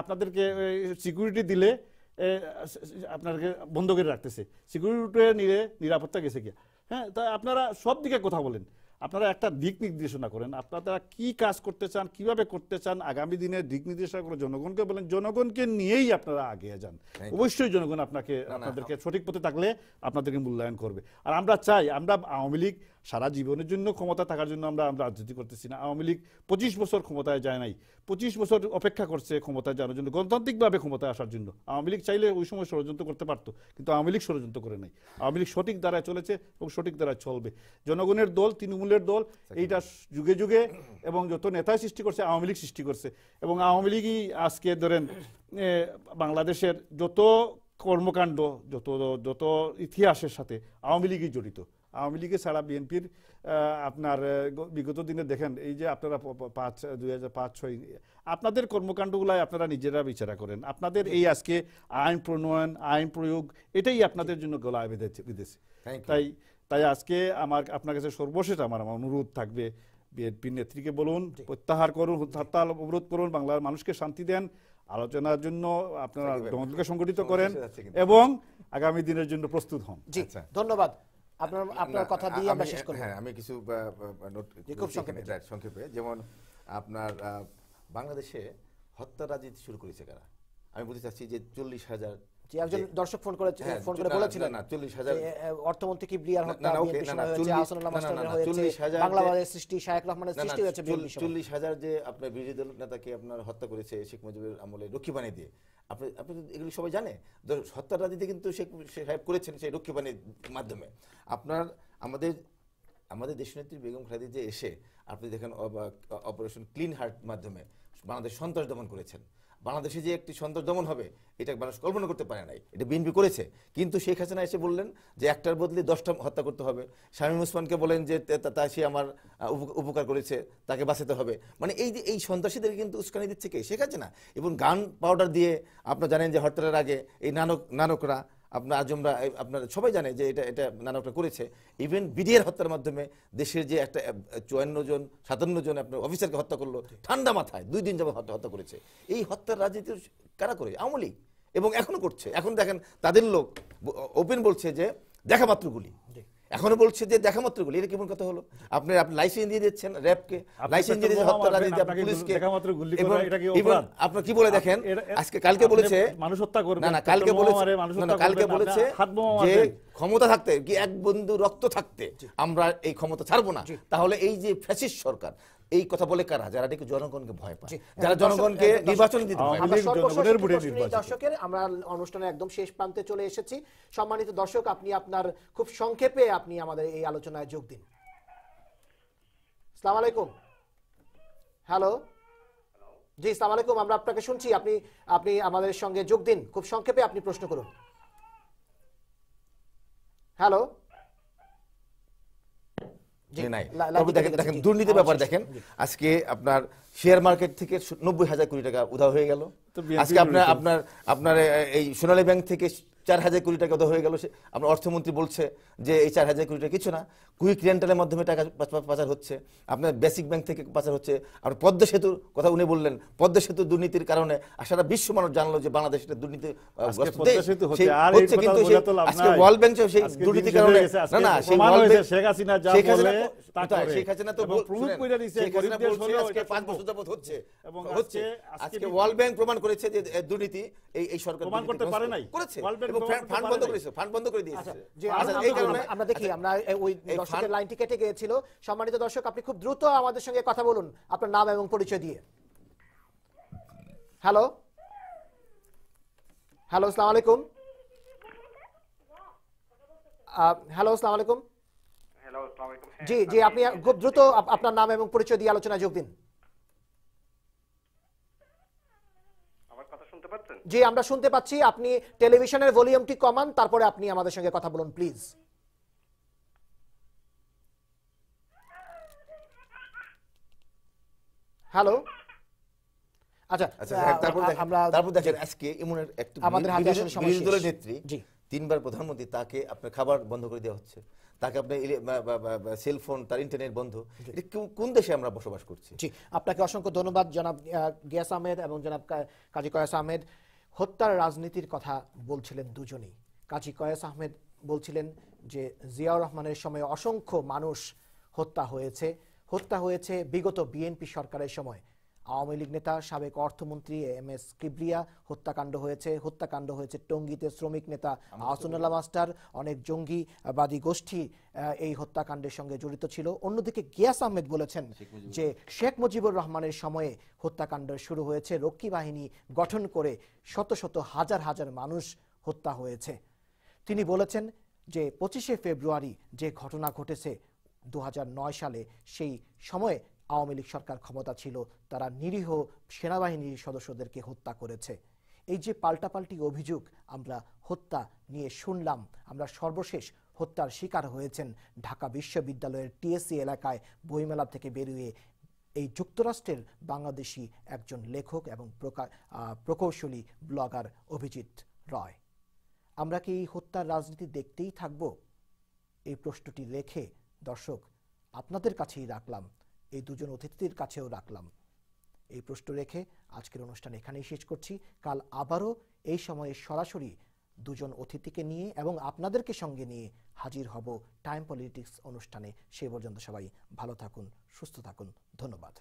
আপনাদেরকে সিকিউরিটি দিলে আপনাকে বন্ধ করে রাখতেছে, সিকিউরিটি নিলে নিরাপত্তা গেছে গিয়া। হ্যাঁ, তাই আপনারা সব দিকে কথা বলেন, আপনারা একটা দিক নির্দেশনা করেন, আপনারা কি কাজ করতে চান, কিভাবে করতে চান, আগামী দিনে দিক নির্দেশনা করে জনগণকে বলেন, জনগণকে নিয়েই আপনারা আগে যান। অবশ্যই জনগণ আপনাদেরকে সঠিক পথে থাকলে আপনাদেরকে মূল্যায়ন করবে। আর আমরা চাই, আমরা আওয়ামী লীগ সারা জীবনের জন্য ক্ষমতা থাকার জন্য আমরা রাজনীতি করতেছি না। আওয়ামী লীগ 25 বছর ক্ষমতায় যায় নাই, 25 বছর অপেক্ষা করছে ক্ষমতায় যাওয়ার জন্য, গণতান্ত্রিকভাবে ক্ষমতায় আসার জন্য। আওয়ামী লীগ চাইলে ওই সময় ষড়যন্ত্র করতে পারতো, কিন্তু আওয়ামী লীগ ষড়যন্ত্র করে নাই। আওয়ামী লীগ সঠিক দ্বারায় চলেছে এবং সঠিক দ্বারায় চলবে। জনগণের দল, তৃণমূলের দল, এইটা যুগে যুগে এবং যত নেতাই সৃষ্টি করছে আওয়ামী লীগ সৃষ্টি করছে। এবং আওয়ামী লীগই আজকে ধরেন বাংলাদেশের যত কর্মকাণ্ড, যত ইতিহাসের সাথে আওয়ামী লীগই জড়িত। আওয়ামী লীগে ছাড়া বিএনপির আপনার বিগত দিনে দেখেন, এই যে আপনারা 2005-06 আপনাদের কর্মকাণ্ডগুলাই আপনারা নিজেরা বিচারা করেন। আপনাদের এই আজকে আইন প্রণয়ন, আইন প্রয়োগ, এটাই আপনাদের জন্য গলায় বেঁধেছে। তাই আজকে আপনার কাছে সর্বশেষ আমার অনুরোধ থাকবে, বিএনপি নেত্রীকে বলুন প্রত্যাহার করুন, হরতাল অবরোধ করুন, বাংলার মানুষকে শান্তি দেন, আলোচনার জন্য আপনারা দলকে সংগঠিত করেন এবং আগামী দিনের জন্য প্রস্তুত হন। জি, ধন্যবাদ। আপনার কথা দিয়ে আমরা শেষ করব। হ্যাঁ, আমি কিছু খুব সংক্ষেপে, যেমন আপনার বাংলাদেশে হত্যা রাজনীতি শুরু করেছে কারা, আমি বলতে চাচ্ছি যে 40,000 একজন দর্শক ফোন করে বলেছিলেন 40,000 অর্থমন্ত্রী কিবরিয়ার হত্যা, বাংলাদেশের সৃষ্টি, শায়েখ রহমানের সৃষ্টি হয়েছে, 40,000 যে আপনার বিরোধী দল নেতাকে আপনার হত্যা করেছে শেখ মুজিবের আমলে রক্ষী বানিয়ে দিয়ে। আপনি এগুলি সবাই জানে, হত্যার রাজনীতি কিন্তু শেখ সাহেব করেছেন সেই রক্ষী বাণীর মাধ্যমে। আপনার আমাদের দেশনেত্রী বেগম খালেদা জিয়া এসে আপনি দেখেন অপারেশন ক্লিন হার্ট মাধ্যমে বাংলাদেশ সন্ত্রাস দমন করেছেন। বাংলাদেশে যে একটি সন্ত্রাস দমন হবে এটা মানুষ কল্পনা করতে পারে নাই, এটা বিএনপি করেছে। কিন্তু শেখ হাসিনা এসে বললেন যে একটার বদলে 10টা হত্যা করতে হবে। শামীম ওসমানকে বলেন যে সে আমার উপকার করেছে, তাকে বাঁচাতে হবে। মানে এই সন্ত্রাসীদের কিন্তু উস্কানি দিচ্ছে কে? শেখ হাসিনা। এবং গান পাউডার দিয়ে আপনারা জানেন যে হরতালের আগে এই নানকরা আপনার আজমরা আপনারা সবাই জানে যে এটা নানকরা করেছে। ইভেন বিডিআর হত্যার মাধ্যমে দেশের যে একটা 57 জন আপনার অফিসারকে হত্যা করলো ঠান্ডা মাথায়, 2 দিন যাবত হত্যা করেছে। এই হত্যার রাজনীতি কারা করে? আওয়ামী লীগ, এবং এখনো করছে। এখন দেখেন তাদের লোক ওপেন বলছে যে দেখা মাত্র গুলি, এখনো বলছে যে দেখা মাত্র গুলি। এটা কেমন কথা হলো? আপনি লাইসেন্স দিয়ে দিচ্ছেন র্যাবকে, লাইসেন্স দিয়ে দিচ্ছেন হত্যা রাজনীতি পুলিশকে। আপনার কি বলে দেখেন, আজকে কালকে বলেছে মানুষ হত্যা করবে, না কালকে বলেছে যে ক্ষমতা থাকতে কি এক বন্ধু রক্ত থাকতে আমরা এই ক্ষমতা ছাড়বো না। তাহলে এই যে ফ্যাসিস্ট সরকার, এই কথা বলে কারা? যারা নাকি জনগণকে ভয় পায়, যারা জনগণকে নির্বাচন দিতে ভয় পায়। দর্শকের আমরা অনুষ্ঠানের একদম শেষ প্রান্তে চলে এসেছি। সম্মানিত দর্শক, আপনি আপনার খুব সংক্ষেপে আপনি আমাদের এই আলোচনায় যোগ দিন। আসসালামু আলাইকুম। হ্যালো, জি আসসালামু আলাইকুম, আমরা আপনাকে শুনছি। আপনি আমাদের সঙ্গে যোগ দিন, খুব সংক্ষেপে আপনি প্রশ্ন করুন। হ্যালো, দেখেন দুর্নীতির ব্যাপার দেখেন, আজকে আপনার শেয়ার মার্কেট থেকে 90,000 কোটি টাকা উধাও হয়ে গেল। আজকে আপনার এই সোনালী ব্যাংক থেকে 4,000 কোটি টাকা উধাও হয়ে গেল। আপনার অর্থমন্ত্রী বলছে যে এই 4,000 কোটি টাকা কিছু না, কুইক রেন্টালের মাধ্যমে টাকা পাচার হচ্ছে, আপনার বেসিক ব্যাংক থেকে পাচার হচ্ছে। আর পদ্মা সেতুর কথা উনি বললেন, পদ্মা সেতু দুর্নীতির কারণে সারা বিশ্ব মানুষ জানলো যে বাংলাদেশের দুর্নীতি হচ্ছে। কিন্তু আজকে ওয়ার্ল্ড ব্যাংক সেই দুর্নীতির কারণে না সেই শেখ হাসিনা তো আজকে 5 বছর যাবত হচ্ছে এবং আজকে ওয়ার্ল্ড ব্যাংক প্রমাণ করেছে যে দুর্নীতি এই সরকার প্রমাণ করতে পারে নাই, করেছে এবং ফান্ড বন্ধ করেছে, ফান্ড বন্ধ করে দিয়েছে। আমরা দেখি আমরা ওই দর্শকের লাইনটি কেটে গিয়েছিল। সম্মানিত দর্শক, আপনি খুব দ্রুত আমাদের সঙ্গে কথা বলুন আপনার নাম এবং পরিচয় দিয়ে। হ্যালো, আসসালামু আলাইকুম। হ্যালো, আসসালামু আলাইকুম। জি জি, আপনি খুব দ্রুত আপনার নাম এবং পরিচয় দিয়ে আলোচনায় যোগ দিন। জি, আমরা শুনতে পাচ্ছি। আপনি টেলিভিশনের ভলিউমটি কমান, তারপরে আপনি আমাদের সঙ্গে কথা বলুন প্লিজ। হ্যালো, আচ্ছা আচ্ছা তারপর দেখেন আজকে এমন একটা আমাদের হাতে আসলে সময় বিরোধী শেষ। দলের নেত্রী জি। 3 বার প্রধানমন্ত্রী, তাকে আপনার খাবার বন্ধ করে দেওয়া হচ্ছে, তাকে আপনার সেলফোন, তার ইন্টারনেট বন্ধ। এটা কোন দেশে আমরা বসবাস করছি? জি, আপনাকে অসংখ্য ধন্যবাদ জনাব গিয়াস আহমেদ এবং জনাব কাজী কয়াস আহমেদ। হত্যার রাজনীতির কথা বলছিলেন দুজনেই। কাজী কয়াস আহমেদ বলছিলেন যে জিয়াউর রহমানের সময় অসংখ্য মানুষ হত্যা হয়েছে বিগত বিএনপি সরকারের সময়। আওয়ামী লীগ নেতা সাবেক অর্থমন্ত্রী MS কিবরিয়া হত্যাকাণ্ড হয়েছে টঙ্গীতে শ্রমিক নেতা আহসানুল্লাহ মাস্টার, অনেক জঙ্গিবাদী গোষ্ঠী এই হত্যাকাণ্ডের সঙ্গে জড়িত ছিল। অন্যদিকে গিয়াস আহমেদ বলেছেন যে শেখ মুজিবুর রহমানের সময়ে হত্যাকাণ্ড শুরু হয়েছে, রক্ষী বাহিনী গঠন করে শত শত হাজার হাজার মানুষ হত্যা হয়েছে। তিনি বলেছেন যে 25শে ফেব্রুয়ারি যে ঘটনা ঘটেছে 2009 সালে, সেই সময়ে আওয়ামী লীগ সরকার ক্ষমতা ছিল, তারা নিরীহ সেনাবাহিনীর সদস্যদেরকে হত্যা করেছে। এই যে পাল্টাপাল্টি অভিযোগ আমরা হত্যা নিয়ে শুনলাম, আমরা সর্বশেষ হত্যার শিকার হয়েছেন ঢাকা বিশ্ববিদ্যালয়ের TSC এলাকায় বইমেলা থেকে বেরিয়ে এই যুক্তরাষ্ট্রের বাংলাদেশি একজন লেখক এবং প্রকৌশলী ব্লগার অভিজিৎ রয়। আমরা কি এই হত্যার রাজনীতি দেখতেই থাকব? এই প্রশ্নটি রেখে দর্শক আপনাদের কাছেই রাখলাম, এই দুজন অতিথিদের কাছেও রাখলাম। এই প্রশ্ন রেখে আজকের অনুষ্ঠান এখানেই শেষ করছি। কাল আবারও এই সময়ে সরাসরি দুজন অতিথিকে নিয়ে এবং আপনাদেরকে সঙ্গে নিয়ে হাজির হব টাইম পলিটিক্স অনুষ্ঠানে। সে পর্যন্ত সবাই ভালো থাকুন, সুস্থ থাকুন। ধন্যবাদ।